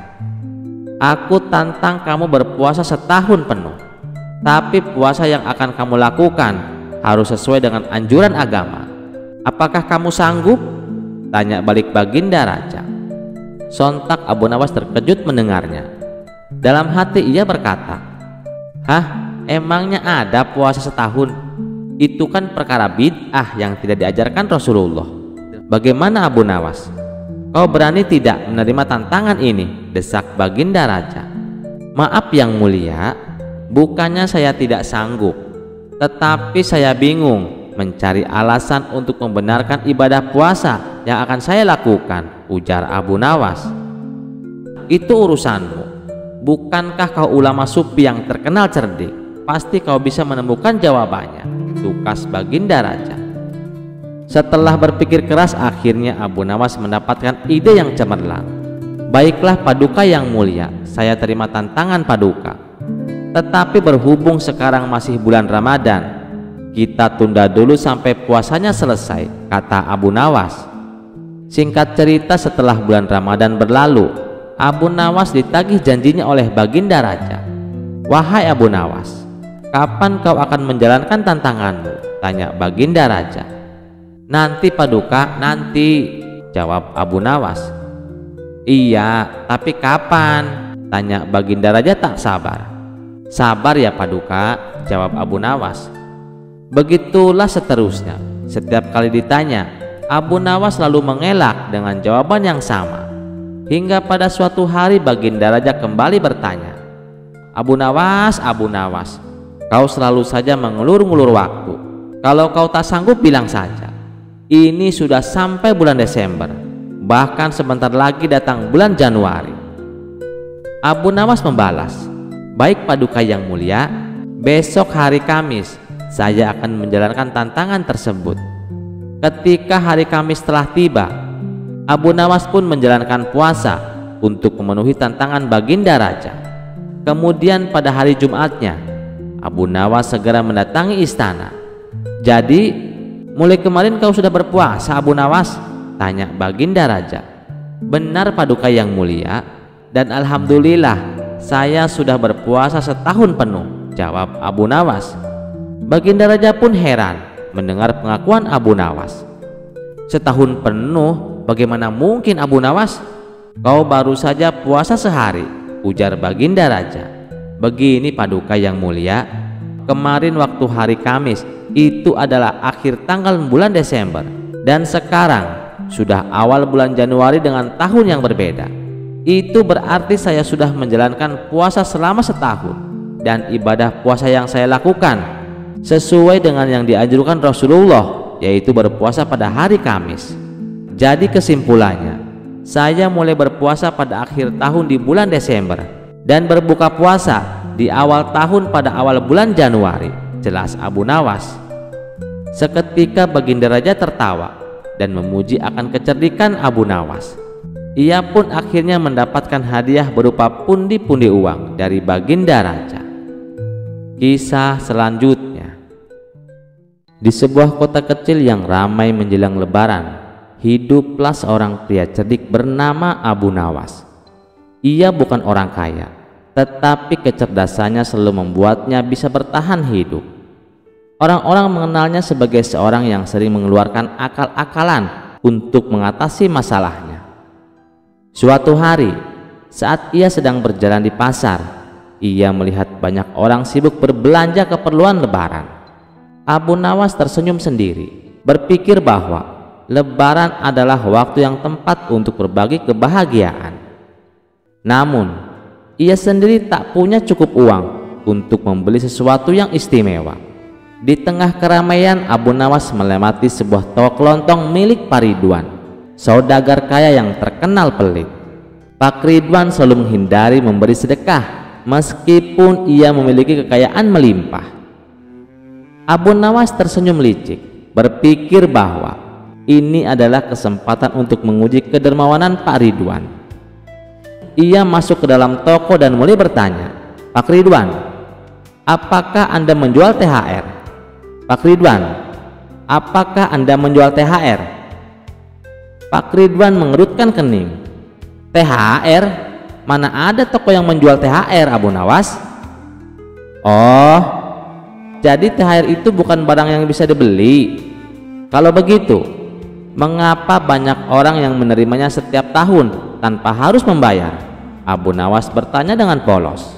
"Aku tantang kamu berpuasa setahun penuh. Tapi puasa yang akan kamu lakukan harus sesuai dengan anjuran agama. Apakah kamu sanggup?" tanya balik Baginda raja. Sontak Abu Nawas terkejut mendengarnya. Dalam hati ia berkata, "Hah? Emangnya ada puasa setahun? Itu kan perkara bid'ah yang tidak diajarkan Rasulullah. Bagaimana, Abu Nawas? Kau berani tidak menerima tantangan ini?" desak Baginda raja. "Maaf yang mulia, bukannya saya tidak sanggup, tetapi saya bingung mencari alasan untuk membenarkan ibadah puasa yang akan saya lakukan," ujar Abu Nawas. "Itu urusanmu. Bukankah kau ulama sufi yang terkenal cerdik? Pasti kau bisa menemukan jawabannya," tukas Baginda raja. Setelah berpikir keras, akhirnya Abu Nawas mendapatkan ide yang cemerlang. "Baiklah Paduka yang mulia, saya terima tantangan Paduka. Tetapi berhubung sekarang masih bulan Ramadan, kita tunda dulu sampai puasanya selesai," kata Abu Nawas. Singkat cerita, setelah bulan Ramadan berlalu, Abu Nawas ditagih janjinya oleh Baginda Raja. "Wahai Abu Nawas, kapan kau akan menjalankan tantanganmu?" tanya Baginda Raja. "Nanti Paduka, nanti," jawab Abu Nawas. "Iya, tapi kapan?" tanya Baginda Raja tak sabar. "Sabar ya Paduka," jawab Abu Nawas. Begitulah seterusnya. Setiap kali ditanya, Abu Nawas selalu mengelak dengan jawaban yang sama. Hingga pada suatu hari Baginda Raja kembali bertanya, Abu Nawas, kau selalu saja mengulur-ngulur waktu. Kalau kau tak sanggup bilang saja. Ini sudah sampai bulan Desember, bahkan sebentar lagi datang bulan Januari." Abu Nawas membalas, "Baik Paduka yang mulia, besok hari Kamis saya akan menjalankan tantangan tersebut." Ketika hari Kamis telah tiba, Abu Nawas pun menjalankan puasa untuk memenuhi tantangan Baginda Raja. Kemudian pada hari Jumatnya, Abu Nawas segera mendatangi istana. "Jadi, mulai kemarin kau sudah berpuasa Abu Nawas?" tanya Baginda Raja. "Benar Paduka yang mulia, dan alhamdulillah saya sudah berpuasa setahun penuh," jawab Abu Nawas. Baginda Raja pun heran mendengar pengakuan Abu Nawas. "Setahun penuh? Bagaimana mungkin Abu Nawas? Kau baru saja puasa sehari," ujar Baginda Raja. "Begini Paduka yang mulia, kemarin waktu hari Kamis itu adalah akhir tanggal bulan Desember, dan sekarang sudah awal bulan Januari dengan tahun yang berbeda. Itu berarti saya sudah menjalankan puasa selama setahun, dan ibadah puasa yang saya lakukan sesuai dengan yang dianjurkan Rasulullah, yaitu berpuasa pada hari Kamis. Jadi kesimpulannya, saya mulai berpuasa pada akhir tahun di bulan Desember dan berbuka puasa di awal tahun pada awal bulan Januari," jelas Abu Nawas. Seketika Baginda Raja tertawa dan memuji akan kecerdikan Abu Nawas. Ia pun akhirnya mendapatkan hadiah berupa pundi-pundi uang dari Baginda Raja. Kisah selanjutnya. Di sebuah kota kecil yang ramai menjelang Lebaran, hiduplah seorang pria cerdik bernama Abu Nawas. Ia bukan orang kaya, tetapi kecerdasannya selalu membuatnya bisa bertahan hidup. Orang-orang mengenalnya sebagai seorang yang sering mengeluarkan akal-akalan untuk mengatasi masalahnya. Suatu hari, saat ia sedang berjalan di pasar, ia melihat banyak orang sibuk berbelanja keperluan Lebaran. Abu Nawas tersenyum sendiri, berpikir bahwa Lebaran adalah waktu yang tepat untuk berbagi kebahagiaan. Namun, ia sendiri tak punya cukup uang untuk membeli sesuatu yang istimewa. Di tengah keramaian, Abu Nawas melewati sebuah toko kelontong milik Pak Ridwan, saudagar kaya yang terkenal pelit. Pak Ridwan selalu menghindari memberi sedekah meskipun ia memiliki kekayaan melimpah. Abu Nawas tersenyum licik, berpikir bahwa ini adalah kesempatan untuk menguji kedermawanan Pak Ridwan. Ia masuk ke dalam toko dan mulai bertanya, "Pak Ridwan, apakah Anda menjual THR? Pak Ridwan, apakah Anda menjual THR?" Pak Ridwan mengerutkan kening. "THR? Mana ada toko yang menjual THR, Abu Nawas?" "Oh, jadi THR itu bukan barang yang bisa dibeli. Kalau begitu, mengapa banyak orang yang menerimanya setiap tahun tanpa harus membayar?" Abu Nawas bertanya dengan polos.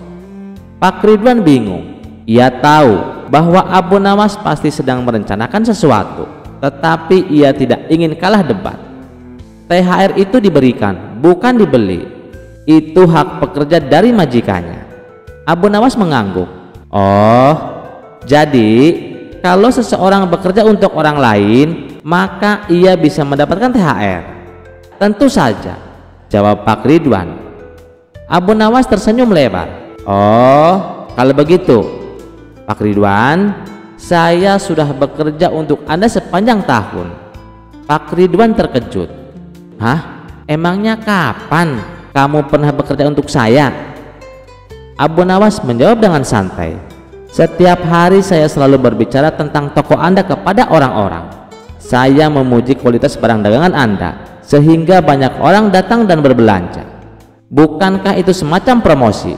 Pak Ridwan bingung. Ia tahu bahwa Abu Nawas pasti sedang merencanakan sesuatu, tetapi ia tidak ingin kalah debat. THR itu diberikan, bukan dibeli. Itu hak pekerja dari majikannya. Abu Nawas mengangguk. "Oh, jadi kalau seseorang bekerja untuk orang lain, maka ia bisa mendapatkan THR?" "Tentu saja," jawab Pak Ridwan. Abu Nawas tersenyum lebar. "Oh, kalau begitu, Pak Ridwan, saya sudah bekerja untuk Anda sepanjang tahun. Pak Ridwan terkejut. Hah? Emangnya kapan kamu pernah bekerja untuk saya? Abu Nawas menjawab dengan santai. Setiap hari saya selalu berbicara tentang toko Anda kepada orang-orang. Saya memuji kualitas barang dagangan Anda sehingga banyak orang datang dan berbelanja. Bukankah itu semacam promosi?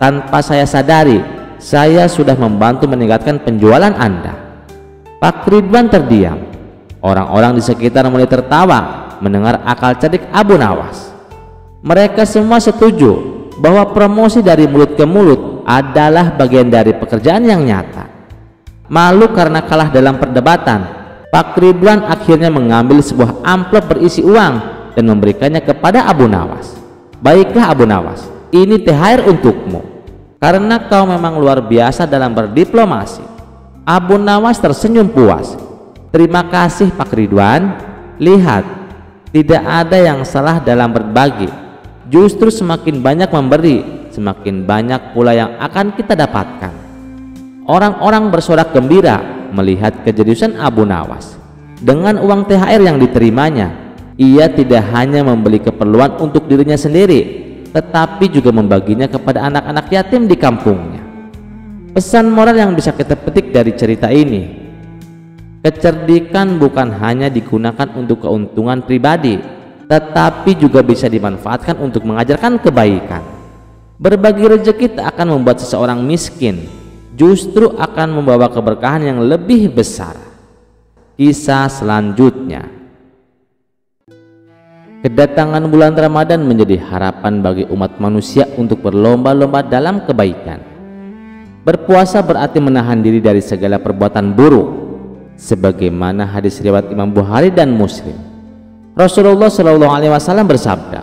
Tanpa saya sadari, saya sudah membantu meningkatkan penjualan Anda. Pak Ridwan terdiam. Orang-orang di sekitar mulai tertawa mendengar akal cerdik Abu Nawas. Mereka semua setuju bahwa promosi dari mulut ke mulut adalah bagian dari pekerjaan yang nyata. Malu karena kalah dalam perdebatan, Pak Ridwan akhirnya mengambil sebuah amplop berisi uang dan memberikannya kepada Abu Nawas. Baiklah Abu Nawas, ini THR untukmu, karena kau memang luar biasa dalam berdiplomasi. Abu Nawas tersenyum puas. Terima kasih Pak Ridwan. Lihat, tidak ada yang salah dalam berbagi. Justru semakin banyak memberi, semakin banyak pula yang akan kita dapatkan. Orang-orang bersorak gembira melihat kejeniusan Abu Nawas. Dengan uang THR yang diterimanya, ia tidak hanya membeli keperluan untuk dirinya sendiri, tetapi juga membaginya kepada anak-anak yatim di kampungnya. Pesan moral yang bisa kita petik dari cerita ini: kecerdikan bukan hanya digunakan untuk keuntungan pribadi, tetapi juga bisa dimanfaatkan untuk mengajarkan kebaikan. Berbagi rezeki tak akan membuat seseorang miskin, justru akan membawa keberkahan yang lebih besar. Kisah selanjutnya. Kedatangan bulan Ramadan menjadi harapan bagi umat manusia untuk berlomba-lomba dalam kebaikan. Berpuasa berarti menahan diri dari segala perbuatan buruk, sebagaimana hadis riwayat Imam Bukhari dan Muslim. Rasulullah SAW bersabda,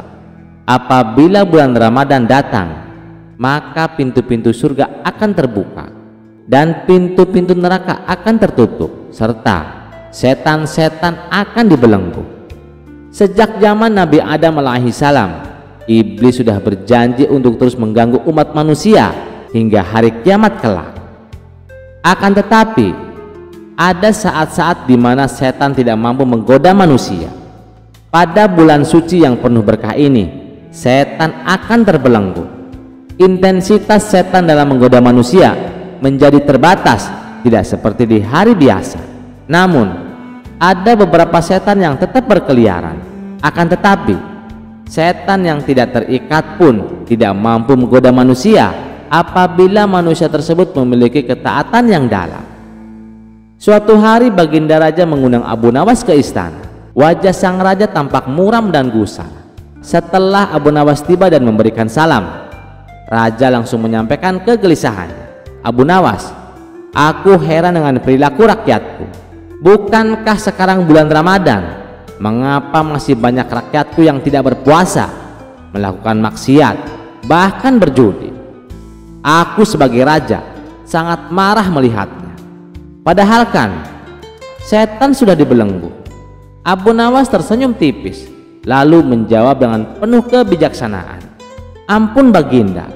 apabila bulan Ramadan datang, maka pintu-pintu surga akan terbuka dan pintu-pintu neraka akan tertutup, serta setan-setan akan dibelenggu. Sejak zaman Nabi Adam alaihissalam, iblis sudah berjanji untuk terus mengganggu umat manusia hingga hari kiamat kelak. Akan tetapi, ada saat-saat di mana setan tidak mampu menggoda manusia. Pada bulan suci yang penuh berkah ini, setan akan terbelenggu. Intensitas setan dalam menggoda manusia menjadi terbatas, tidak seperti di hari biasa. Namun, ada beberapa setan yang tetap berkeliaran. Akan tetapi, setan yang tidak terikat pun tidak mampu menggoda manusia apabila manusia tersebut memiliki ketaatan yang dalam. Suatu hari Baginda Raja mengundang Abu Nawas ke istana. Wajah sang raja tampak muram dan gusar. Setelah Abu Nawas tiba dan memberikan salam, raja langsung menyampaikan kegelisahannya. Abu Nawas, aku heran dengan perilaku rakyatku. Bukankah sekarang bulan Ramadan? Mengapa masih banyak rakyatku yang tidak berpuasa, melakukan maksiat, bahkan berjudi? Aku sebagai raja sangat marah melihatnya. Padahal kan setan sudah dibelenggu. Abu Nawas tersenyum tipis, lalu menjawab dengan penuh kebijaksanaan. Ampun Baginda,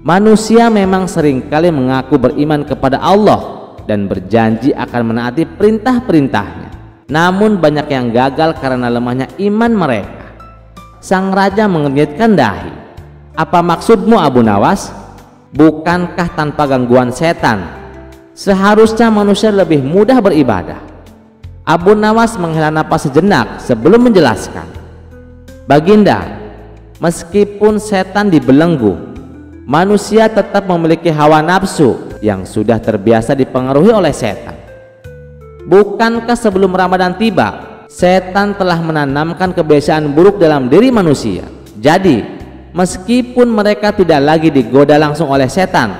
manusia memang seringkali mengaku beriman kepada Allah dan berjanji akan menaati perintah-perintahnya. Namun banyak yang gagal karena lemahnya iman mereka. Sang raja mengernyitkan dahi. Apa maksudmu Abu Nawas? Bukankah tanpa gangguan setan seharusnya manusia lebih mudah beribadah? Abu Nawas menghela napas sejenak sebelum menjelaskan. Baginda, meskipun setan dibelenggu, manusia tetap memiliki hawa nafsu yang sudah terbiasa dipengaruhi oleh setan. Bukankah sebelum Ramadan tiba, setan telah menanamkan kebiasaan buruk dalam diri manusia? Jadi meskipun mereka tidak lagi digoda langsung oleh setan,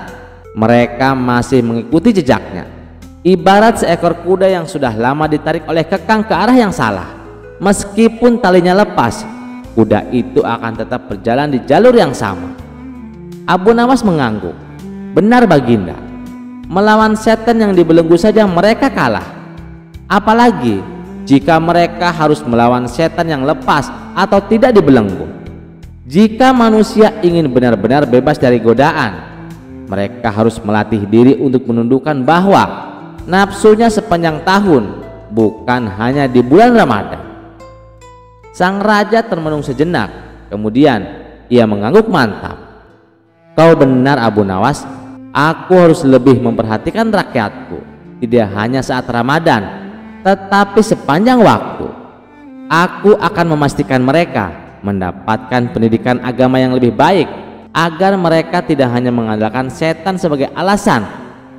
mereka masih mengikuti jejaknya. Ibarat seekor kuda yang sudah lama ditarik oleh kekang ke arah yang salah. Meskipun talinya lepas, kuda itu akan tetap berjalan di jalur yang sama. Abu Nawas mengangguk. Benar Baginda, melawan setan yang dibelenggu saja mereka kalah. Apalagi jika mereka harus melawan setan yang lepas atau tidak dibelenggu. Jika manusia ingin benar-benar bebas dari godaan, mereka harus melatih diri untuk menundukkan bahwa nafsunya sepanjang tahun bukan hanya di bulan Ramadan. Sang raja termenung sejenak, kemudian ia mengangguk mantap. Kau benar Abu Nawas, aku harus lebih memperhatikan rakyatku, tidak hanya saat Ramadan, tetapi sepanjang waktu. Aku akan memastikan mereka mendapatkan pendidikan agama yang lebih baik, agar mereka tidak hanya mengandalkan setan sebagai alasan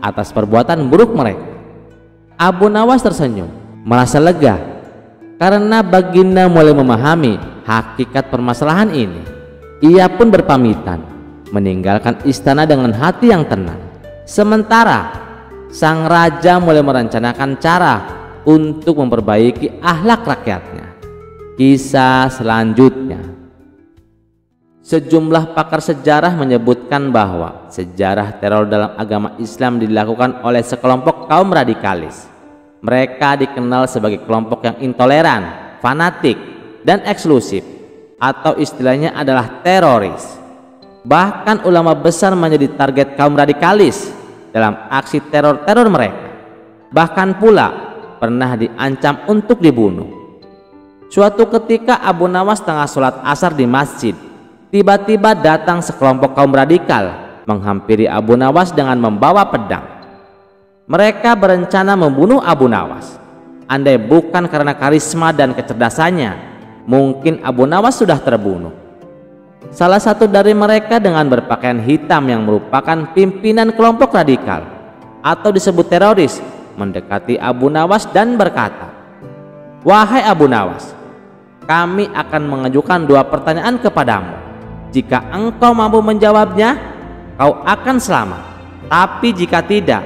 atas perbuatan buruk mereka. Abu Nawas tersenyum, merasa lega karena baginda mulai memahami hakikat permasalahan ini. Ia pun berpamitan meninggalkan istana dengan hati yang tenang. Sementara sang raja mulai merencanakan cara untuk memperbaiki akhlak rakyatnya. Kisah selanjutnya. Sejumlah pakar sejarah menyebutkan bahwa sejarah teror dalam agama Islam dilakukan oleh sekelompok kaum radikalis. Mereka dikenal sebagai kelompok yang intoleran, fanatik, dan eksklusif, atau istilahnya adalah teroris. Bahkan ulama besar menjadi target kaum radikalis dalam aksi teror-teror mereka. Bahkan pula pernah diancam untuk dibunuh. Suatu ketika Abu Nawas tengah sholat asar di masjid. Tiba-tiba datang sekelompok kaum radikal menghampiri Abu Nawas dengan membawa pedang. Mereka berencana membunuh Abu Nawas. Andai bukan karena karisma dan kecerdasannya, mungkin Abu Nawas sudah terbunuh. Salah satu dari mereka dengan berpakaian hitam yang merupakan pimpinan kelompok radikal atau disebut teroris mendekati Abu Nawas dan berkata, "Wahai Abu Nawas, kami akan mengajukan 2 pertanyaan kepadamu. Jika engkau mampu menjawabnya, kau akan selamat. Tapi jika tidak,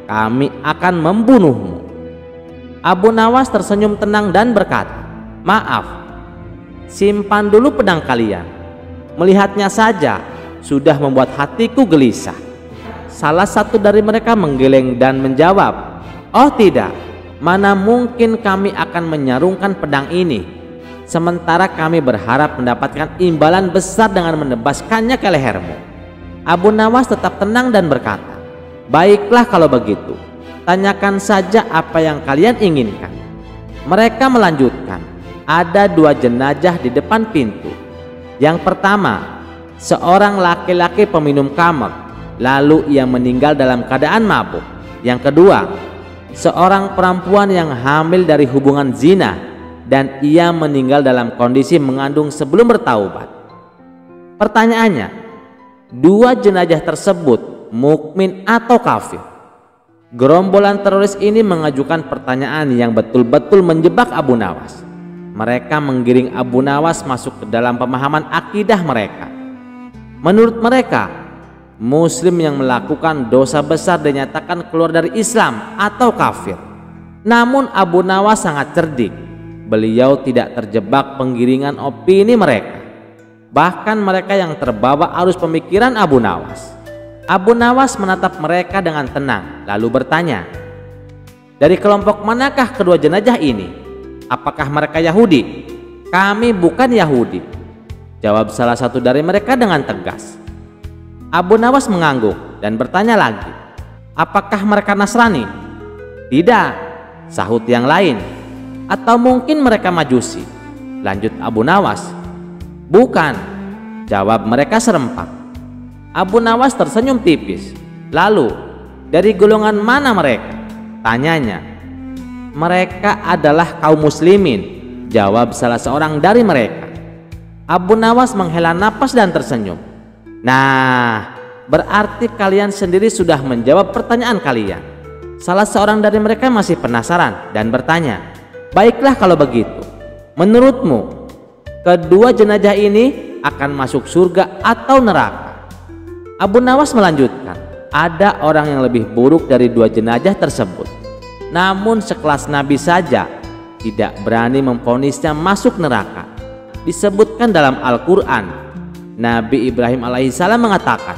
kami akan membunuhmu." Abu Nawas tersenyum tenang dan berkata, "Maaf, simpan dulu pedang kalian. Melihatnya saja sudah membuat hatiku gelisah." Salah satu dari mereka menggeleng dan menjawab, "Oh tidak, mana mungkin kami akan menyarungkan pedang ini, sementara kami berharap mendapatkan imbalan besar dengan menebaskannya ke lehermu." Abu Nawas tetap tenang dan berkata, "Baiklah kalau begitu, tanyakan saja apa yang kalian inginkan." Mereka melanjutkan, "Ada 2 jenazah di depan pintu. Yang pertama, seorang laki-laki peminum khamr, lalu ia meninggal dalam keadaan mabuk. Yang kedua, seorang perempuan yang hamil dari hubungan zina, dan ia meninggal dalam kondisi mengandung sebelum bertaubat." Pertanyaannya, 2 jenazah tersebut mukmin atau kafir? Gerombolan teroris ini mengajukan pertanyaan yang betul-betul menjebak Abu Nawas. Mereka menggiring Abu Nawas masuk ke dalam pemahaman akidah mereka. Menurut mereka, Muslim yang melakukan dosa besar dinyatakan keluar dari Islam atau kafir. Namun Abu Nawas sangat cerdik. Beliau tidak terjebak penggiringan opini mereka. Bahkan mereka yang terbawa arus pemikiran Abu Nawas. Abu Nawas menatap mereka dengan tenang, lalu bertanya, "Dari kelompok manakah kedua jenazah ini? Apakah mereka Yahudi?" "Kami bukan Yahudi," jawab salah satu dari mereka dengan tegas. Abu Nawas mengangguk dan bertanya lagi, "Apakah mereka Nasrani?" "Tidak," sahut yang lain. "Atau mungkin mereka Majusi?" lanjut Abu Nawas. "Bukan," jawab mereka serempak. Abu Nawas tersenyum tipis. "Lalu dari golongan mana mereka?" tanyanya. "Mereka adalah kaum muslimin," jawab salah seorang dari mereka. Abu Nawas menghela napas dan tersenyum. "Nah, berarti kalian sendiri sudah menjawab pertanyaan kalian." Salah seorang dari mereka masih penasaran dan bertanya, "Baiklah kalau begitu, menurutmu kedua jenazah ini akan masuk surga atau neraka?" Abu Nawas melanjutkan, "Ada orang yang lebih buruk dari 2 jenazah tersebut. Namun sekelas Nabi saja tidak berani memvonisnya masuk neraka. Disebutkan dalam Al-Quran, Nabi Ibrahim alaihissalam mengatakan,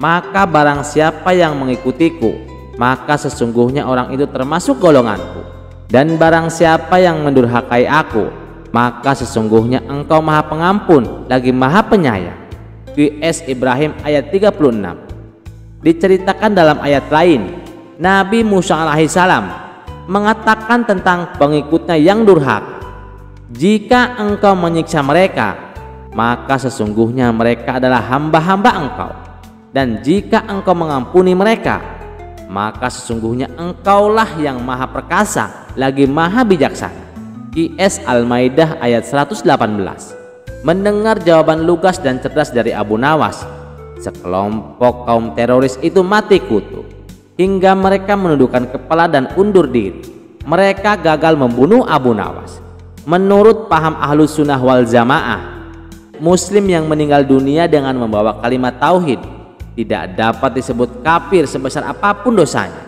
'Maka barang siapa yang mengikutiku, maka sesungguhnya orang itu termasuk golonganku. Dan barang siapa yang mendurhakai aku, maka sesungguhnya engkau maha pengampun lagi maha penyayang.' QS Ibrahim ayat 36. Diceritakan dalam ayat lain, Nabi Musa alaihissalam mengatakan tentang pengikutnya yang durhaka, "Jika engkau menyiksa mereka, maka sesungguhnya mereka adalah hamba-hamba engkau, dan jika engkau mengampuni mereka, maka sesungguhnya engkaulah yang maha perkasa lagi maha bijaksana." QS Al-Maidah ayat 118. Mendengar jawaban lugas dan cerdas dari Abu Nawas, sekelompok kaum teroris itu mati kutu hingga mereka menundukkan kepala dan undur diri. Mereka gagal membunuh Abu Nawas. Menurut paham Ahlus Sunnah wal Jamaah, Muslim yang meninggal dunia dengan membawa kalimat tauhid tidak dapat disebut kafir sebesar apapun dosanya.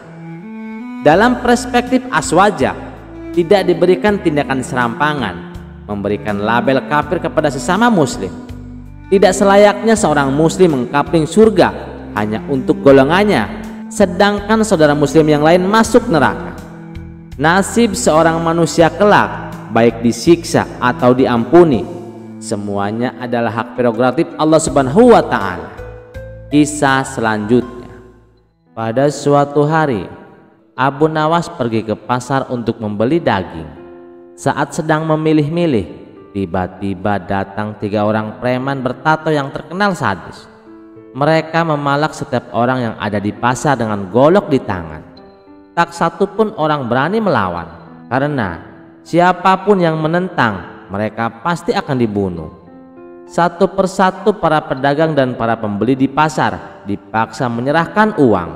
Dalam perspektif aswaja, tidak diberikan tindakan serampangan, memberikan label kafir kepada sesama Muslim. Tidak selayaknya seorang Muslim mengkapling surga hanya untuk golongannya, sedangkan saudara Muslim yang lain masuk neraka. Nasib seorang manusia kelak, baik disiksa atau diampuni, semuanya adalah hak prerogatif Allah Subhanahu wa Ta'ala. Kisah selanjutnya. Pada suatu hari, Abu Nawas pergi ke pasar untuk membeli daging. Saat sedang memilih-milih, tiba-tiba datang 3 orang preman bertato yang terkenal sadis. Mereka memalak setiap orang yang ada di pasar dengan golok di tangan. Tak satu pun orang berani melawan, karena siapapun yang menentang, mereka pasti akan dibunuh. Satu persatu para pedagang dan para pembeli di pasar dipaksa menyerahkan uang.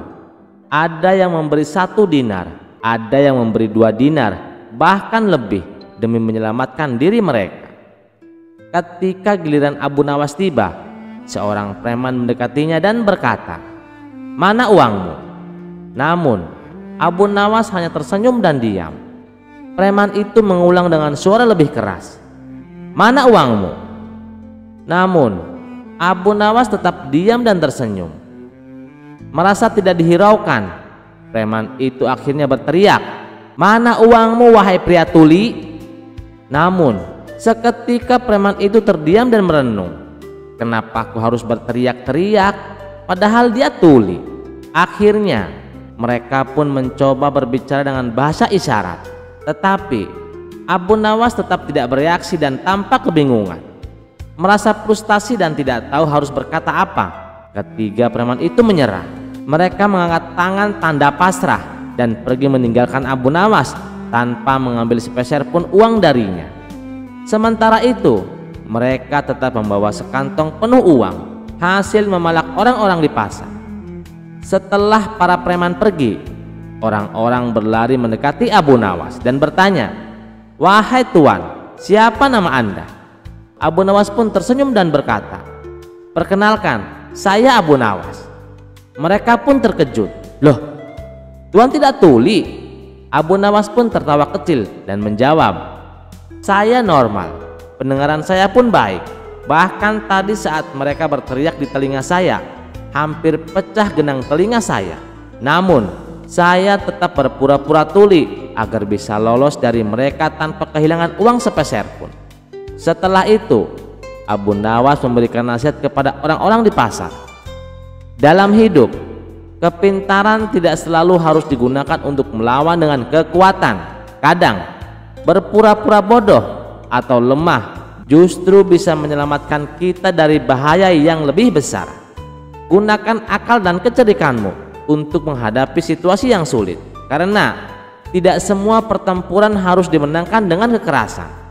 Ada yang memberi 1 dinar, ada yang memberi 2 dinar, bahkan lebih demi menyelamatkan diri mereka. Ketika giliran Abu Nawas tiba, seorang preman mendekatinya dan berkata, "Mana uangmu?" Namun Abu Nawas hanya tersenyum dan diam. Preman itu mengulang dengan suara lebih keras, "Mana uangmu?" Namun Abu Nawas tetap diam dan tersenyum. Merasa tidak dihiraukan, preman itu akhirnya berteriak, "Mana uangmu wahai pria tuli?" Namun seketika preman itu terdiam dan merenung. Kenapa aku harus berteriak-teriak padahal dia tuli? Akhirnya mereka pun mencoba berbicara dengan bahasa isyarat, tetapi Abu Nawas tetap tidak bereaksi dan tampak kebingungan. Merasa frustasi dan tidak tahu harus berkata apa, ketiga preman itu menyerah. Mereka mengangkat tangan tanda pasrah dan pergi meninggalkan Abu Nawas tanpa mengambil sepeser pun uang darinya. Sementara itu mereka tetap membawa sekantong penuh uang hasil memalak orang-orang di pasar. Setelah para preman pergi, orang-orang berlari mendekati Abu Nawas dan bertanya, "Wahai tuan, siapa nama Anda?" Abu Nawas pun tersenyum dan berkata, "Perkenalkan, saya Abu Nawas." Mereka pun terkejut, "Loh, tuan tidak tuli?" Abu Nawas pun tertawa kecil dan menjawab, "Saya normal, pendengaran saya pun baik. Bahkan tadi saat mereka berteriak di telinga saya, hampir pecah genang telinga saya. Namun saya tetap berpura-pura tuli agar bisa lolos dari mereka tanpa kehilangan uang sepeser pun." Setelah itu Abu Nawas memberikan nasihat kepada orang-orang di pasar. Dalam hidup, kepintaran tidak selalu harus digunakan untuk melawan dengan kekuatan. Kadang berpura-pura bodoh atau lemah justru bisa menyelamatkan kita dari bahaya yang lebih besar. Gunakan akal dan kecerdikanmu untuk menghadapi situasi yang sulit, karena tidak semua pertempuran harus dimenangkan dengan kekerasan.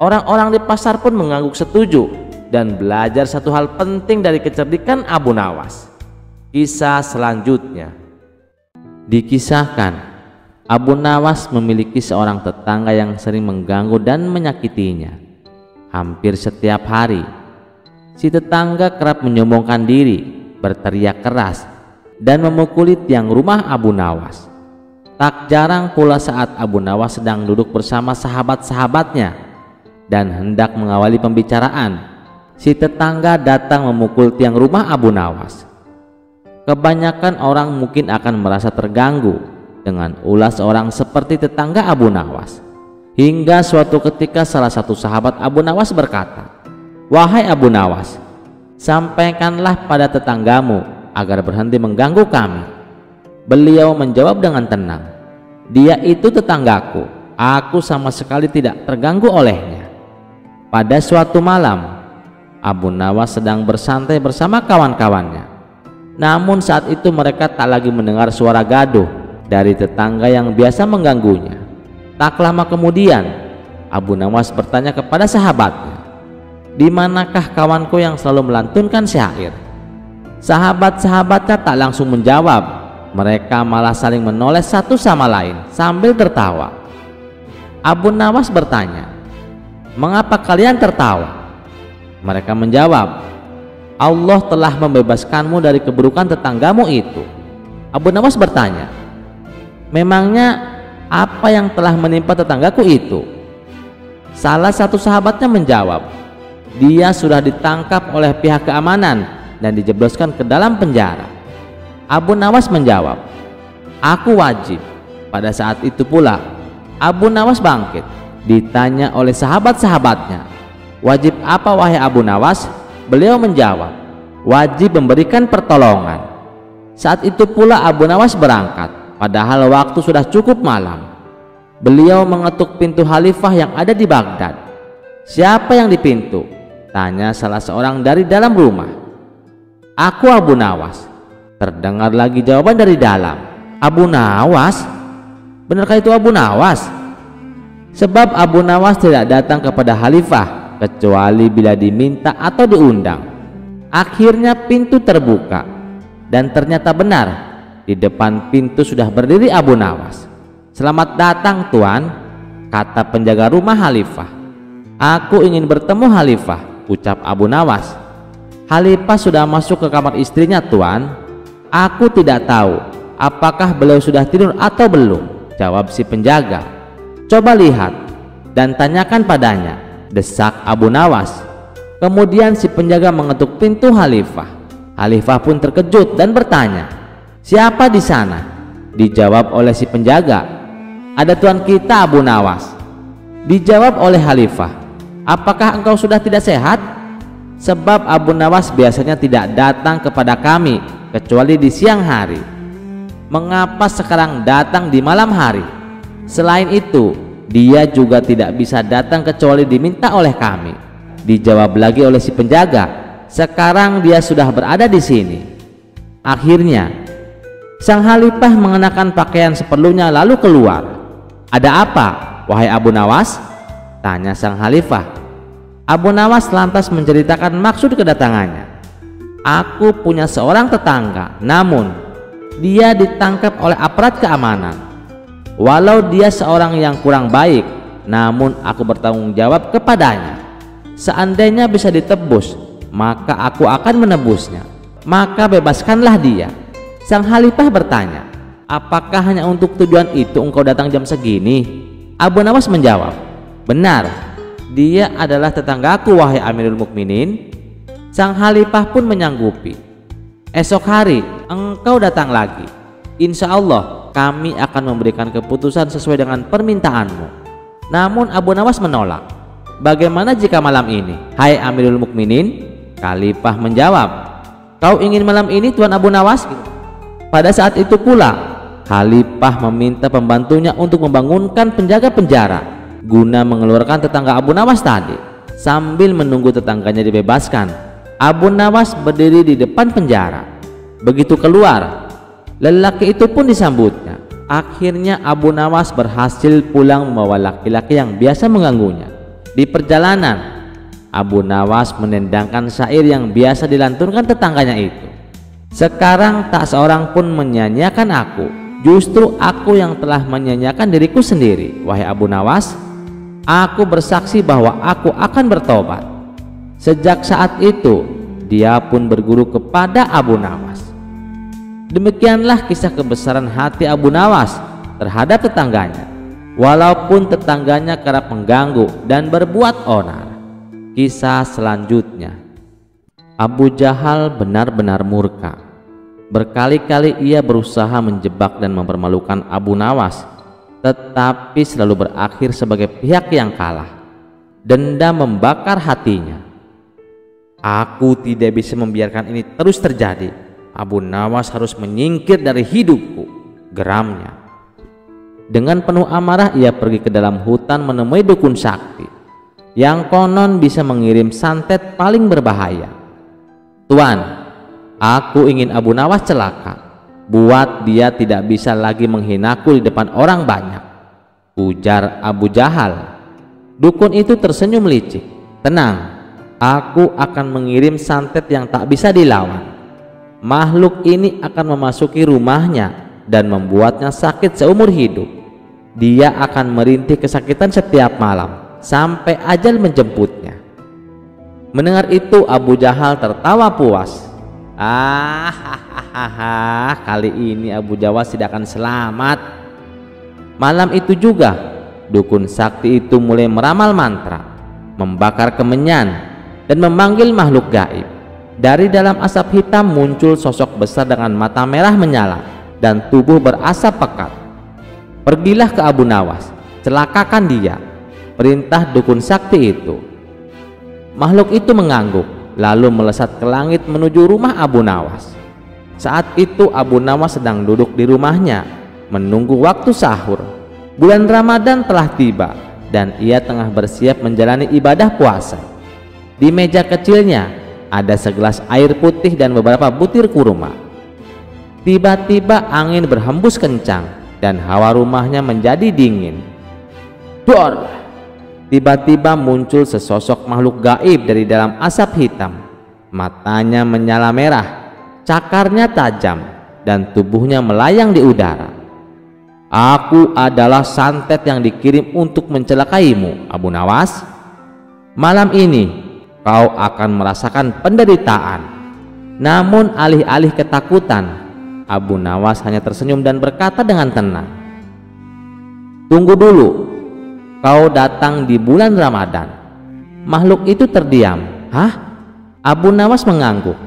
Orang-orang di pasar pun mengangguk setuju dan belajar satu hal penting dari kecerdikan Abu Nawas. Kisah selanjutnya. Dikisahkan, Abu Nawas memiliki seorang tetangga yang sering mengganggu dan menyakitinya. Hampir setiap hari, si tetangga kerap menyombongkan diri, berteriak keras, dan memukuli tiang rumah Abu Nawas. Tak jarang pula saat Abu Nawas sedang duduk bersama sahabat-sahabatnya dan hendak mengawali pembicaraan, si tetangga datang memukul tiang rumah Abu Nawas. Kebanyakan orang mungkin akan merasa terganggu dengan ulas orang seperti tetangga Abu Nawas. Hingga suatu ketika salah satu sahabat Abu Nawas berkata, "Wahai Abu Nawas, sampaikanlah pada tetanggamu agar berhenti mengganggu kami." Beliau menjawab dengan tenang, Dia itu tetanggaku, aku sama sekali tidak terganggu olehnya. Pada suatu malam, Abu Nawas sedang bersantai bersama kawan-kawannya. Namun saat itu mereka tak lagi mendengar suara gaduh dari tetangga yang biasa mengganggunya. Tak lama kemudian, Abu Nawas bertanya kepada sahabatnya, "Di manakah kawanku yang selalu melantunkan syair?" Sahabat-sahabatnya tak langsung menjawab, mereka malah saling menoleh satu sama lain sambil tertawa. Abu Nawas bertanya, "Mengapa kalian tertawa?" Mereka menjawab, "Allah telah membebaskanmu dari keburukan tetanggamu itu." Abu Nawas bertanya, "Memangnya apa yang telah menimpa tetanggaku itu?" Salah satu sahabatnya menjawab, "Dia sudah ditangkap oleh pihak keamanan dan dijebloskan ke dalam penjara." Abu Nawas menjawab, "Aku wajib." Pada saat itu pula Abu Nawas bangkit, ditanya oleh sahabat-sahabatnya, "Wajib apa wahai Abu Nawas?" Beliau menjawab, "Wajib memberikan pertolongan." Saat itu pula Abu Nawas berangkat, padahal waktu sudah cukup malam. Beliau mengetuk pintu khalifah yang ada di Baghdad. "Siapa yang di pintu?" tanya salah seorang dari dalam rumah. "Aku Abu Nawas." Terdengar lagi jawaban dari dalam, "Abu Nawas? Benarkah itu Abu Nawas?" Sebab Abu Nawas tidak datang kepada khalifah kecuali bila diminta atau diundang. Akhirnya pintu terbuka dan ternyata benar, di depan pintu sudah berdiri Abu Nawas. "Selamat datang Tuan," kata penjaga rumah khalifah. "Aku ingin bertemu khalifah," ucap Abu Nawas. "Khalifah sudah masuk ke kamar istrinya Tuan." "Aku tidak tahu apakah beliau sudah tidur atau belum," jawab si penjaga. "Coba lihat dan tanyakan padanya," desak Abu Nawas. Kemudian si penjaga mengetuk pintu khalifah. Khalifah pun terkejut dan bertanya, "Siapa di sana?" Dijawab oleh si penjaga, "Ada tuan kita Abu Nawas." Dijawab oleh khalifah, "Apakah engkau sudah tidak sehat? Sebab Abu Nawas biasanya tidak datang kepada kami kecuali di siang hari. Mengapa sekarang datang di malam hari? Selain itu, dia juga tidak bisa datang kecuali diminta oleh kami." Dijawab lagi oleh si penjaga, "Sekarang dia sudah berada di sini." Akhirnya sang khalifah mengenakan pakaian seperlunya lalu keluar. "Ada apa, wahai Abu Nawas?" tanya sang khalifah. Abu Nawas lantas menceritakan maksud kedatangannya. "Aku punya seorang tetangga, namun dia ditangkap oleh aparat keamanan. Walau dia seorang yang kurang baik, namun aku bertanggung jawab kepadanya. Seandainya bisa ditebus, maka aku akan menebusnya. Maka bebaskanlah dia." Sang khalifah bertanya, "Apakah hanya untuk tujuan itu engkau datang jam segini?" Abu Nawas menjawab, "Benar, dia adalah tetanggaku wahai Amirul Mukminin." Sang khalifah pun menyanggupi, "Esok hari engkau datang lagi. Insya Allah kami akan memberikan keputusan sesuai dengan permintaanmu." Namun Abu Nawas menolak. "Bagaimana jika malam ini, hai Amirul Mukminin?" Khalifah menjawab, "Kau ingin malam ini Tuan Abu Nawas?" Pada saat itu pula Khalifah meminta pembantunya untuk membangunkan penjaga penjara guna mengeluarkan tetangga Abu Nawas tadi. Sambil menunggu tetangganya dibebaskan, Abu Nawas berdiri di depan penjara. Begitu keluar, lelaki itu pun disambutnya. Akhirnya Abu Nawas berhasil pulang membawa laki-laki yang biasa mengganggunya. Di perjalanan, Abu Nawas menendangkan syair yang biasa dilantunkan tetangganya itu. "Sekarang tak seorang pun menyanyiakan aku, justru aku yang telah menyanyiakan diriku sendiri. Wahai Abu Nawas, aku bersaksi bahwa aku akan bertobat." Sejak saat itu, dia pun berguru kepada Abu Nawas. Demikianlah kisah kebesaran hati Abu Nawas terhadap tetangganya, walaupun tetangganya kerap mengganggu dan berbuat onar. Kisah selanjutnya, Abu Jahal benar-benar murka. Berkali-kali ia berusaha menjebak dan mempermalukan Abu Nawas, tetapi selalu berakhir sebagai pihak yang kalah. Dendam membakar hatinya. "Aku tidak bisa membiarkan ini terus terjadi. Abu Nawas harus menyingkir dari hidupku," geramnya. Dengan penuh amarah ia pergi ke dalam hutan menemui dukun sakti yang konon bisa mengirim santet paling berbahaya. "Tuan, aku ingin Abu Nawas celaka. Buat dia tidak bisa lagi menghinaku di depan orang banyak," ujar Abu Jahal. Dukun itu tersenyum licik. "Tenang, aku akan mengirim santet yang tak bisa dilawan. Makhluk ini akan memasuki rumahnya dan membuatnya sakit seumur hidup. Dia akan merintih kesakitan setiap malam sampai ajal menjemputnya." Mendengar itu Abu Jahal tertawa puas. Kali ini Abu Jawas tidak akan selamat. Malam itu juga dukun sakti itu mulai meramal mantra, membakar kemenyan, dan memanggil makhluk gaib. Dari dalam asap hitam muncul sosok besar dengan mata merah menyala dan tubuh berasap pekat. "Pergilah ke Abu Nawas, celakakan dia," perintah dukun sakti itu. Makhluk itu mengangguk lalu melesat ke langit menuju rumah Abu Nawas. Saat itu Abu Nawas sedang duduk di rumahnya menunggu waktu sahur. Bulan Ramadan telah tiba dan ia tengah bersiap menjalani ibadah puasa. Di meja kecilnya ada segelas air putih dan beberapa butir kurma. Tiba-tiba angin berhembus kencang dan hawa rumahnya menjadi dingin. Dor! Tiba-tiba muncul sesosok makhluk gaib dari dalam asap hitam. Matanya menyala merah, cakarnya tajam, dan tubuhnya melayang di udara. "Aku adalah santet yang dikirim untuk mencelakaimu, Abu Nawas. Malam ini kau akan merasakan penderitaan." Namun alih-alih ketakutan, Abu Nawas hanya tersenyum dan berkata dengan tenang, "Tunggu dulu, kau datang di bulan Ramadan." Makhluk itu terdiam. "Hah?" Abu Nawas mengangguk.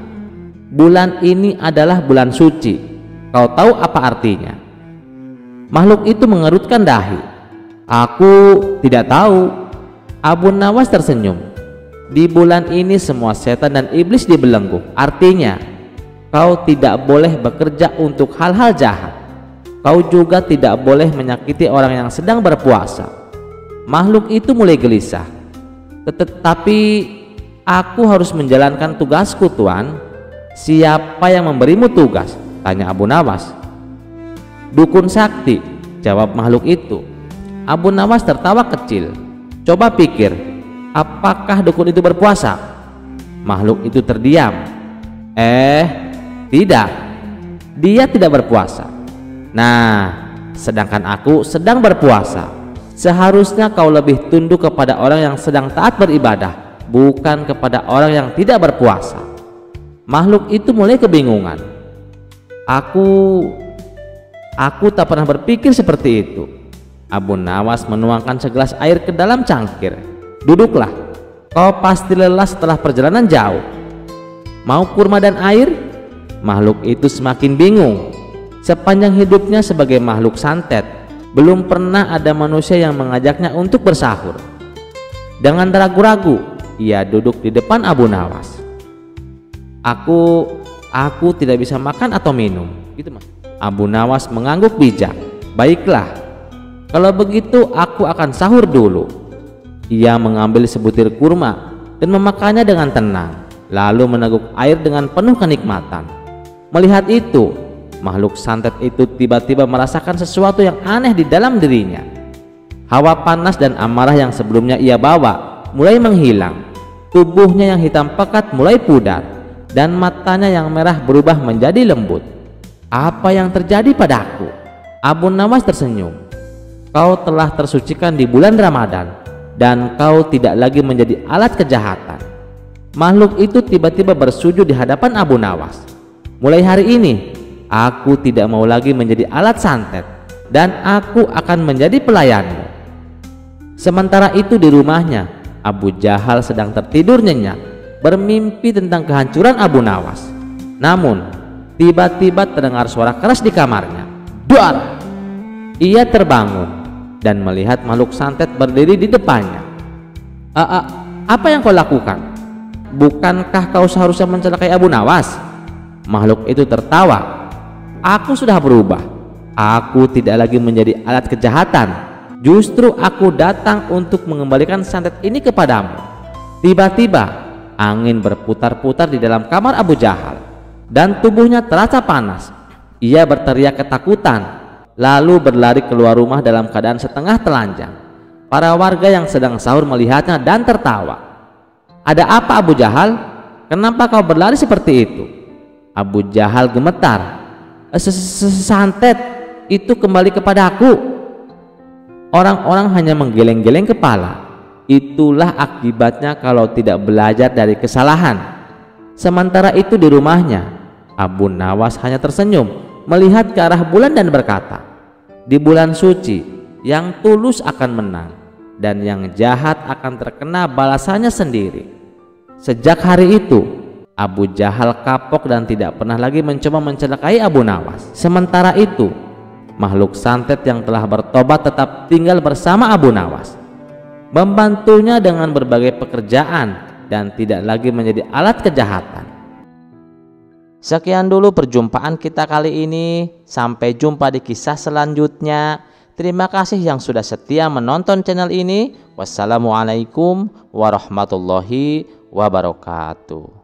"Bulan ini adalah bulan suci. Kau tahu apa artinya?" Makhluk itu mengerutkan dahi. "Aku tidak tahu." Abu Nawas tersenyum. "Di bulan ini semua setan dan iblis dibelenggu. Artinya kau tidak boleh bekerja untuk hal-hal jahat. Kau juga tidak boleh menyakiti orang yang sedang berpuasa." Makhluk itu mulai gelisah. "Tetapi aku harus menjalankan tugasku, Tuan." "Siapa yang memberimu tugas?" tanya Abu Nawas. "Dukun sakti," jawab makhluk itu. Abu Nawas tertawa kecil. "Coba pikir, apakah dukun itu berpuasa?" Makhluk itu terdiam. Tidak, dia tidak berpuasa." "Nah, sedangkan aku sedang berpuasa. Seharusnya kau lebih tunduk kepada orang yang sedang taat beribadah, bukan kepada orang yang tidak berpuasa." Makhluk itu mulai kebingungan. Aku tak pernah berpikir seperti itu." Abu Nawas menuangkan segelas air ke dalam cangkir. "Duduklah, kau pasti lelah setelah perjalanan jauh. Mau kurma dan air?" Makhluk itu semakin bingung. Sepanjang hidupnya sebagai makhluk santet, belum pernah ada manusia yang mengajaknya untuk bersahur. Dengan ragu-ragu, ia duduk di depan Abu Nawas. Aku tidak bisa makan atau minum." Gitu, Mas. Abu Nawas mengangguk bijak. "Baiklah, kalau begitu aku akan sahur dulu." Ia mengambil sebutir kurma dan memakannya dengan tenang, lalu meneguk air dengan penuh kenikmatan. Melihat itu, makhluk santet itu tiba-tiba merasakan sesuatu yang aneh di dalam dirinya. Hawa panas dan amarah yang sebelumnya ia bawa mulai menghilang. Tubuhnya yang hitam pekat mulai pudar dan matanya yang merah berubah menjadi lembut. "Apa yang terjadi padaku?" Abu Nawas tersenyum. "Kau telah tersucikan di bulan Ramadan dan kau tidak lagi menjadi alat kejahatan." Makhluk itu tiba-tiba bersujud di hadapan Abu Nawas. "Mulai hari ini aku tidak mau lagi menjadi alat santet dan aku akan menjadi pelayanmu." Sementara itu di rumahnya, Abu Jahal sedang tertidur nyenyak, bermimpi tentang kehancuran Abu Nawas. Namun tiba-tiba terdengar suara keras di kamarnya. Duar! Ia terbangun dan melihat makhluk santet berdiri di depannya. Apa yang kau lakukan? Bukankah kau seharusnya mencelakai Abu Nawas?" Makhluk itu tertawa. "Aku sudah berubah. Aku tidak lagi menjadi alat kejahatan. Justru aku datang untuk mengembalikan santet ini kepadamu. Tiba-tiba angin berputar-putar di dalam kamar Abu Jahal dan tubuhnya terasa panas. Ia berteriak ketakutan, lalu berlari keluar rumah dalam keadaan setengah telanjang. Para warga yang sedang sahur melihatnya dan tertawa. "Ada apa, Abu Jahal? Kenapa kau berlari seperti itu?" Abu Jahal gemetar. Santet itu kembali kepadaku." Orang-orang hanya menggeleng-geleng kepala. Itulah akibatnya kalau tidak belajar dari kesalahan. Sementara itu di rumahnya, Abu Nawas hanya tersenyum melihat ke arah bulan dan berkata, "Di bulan suci, yang tulus akan menang dan yang jahat akan terkena balasannya sendiri." Sejak hari itu, Abu Jahal kapok dan tidak pernah lagi mencoba mencelakai Abu Nawas. Sementara itu, makhluk santet yang telah bertobat tetap tinggal bersama Abu Nawas, membantunya dengan berbagai pekerjaan dan tidak lagi menjadi alat kejahatan. Sekian dulu perjumpaan kita kali ini. Sampai jumpa di kisah selanjutnya. Terima kasih yang sudah setia menonton channel ini. Wassalamualaikum warahmatullahi wabarakatuh.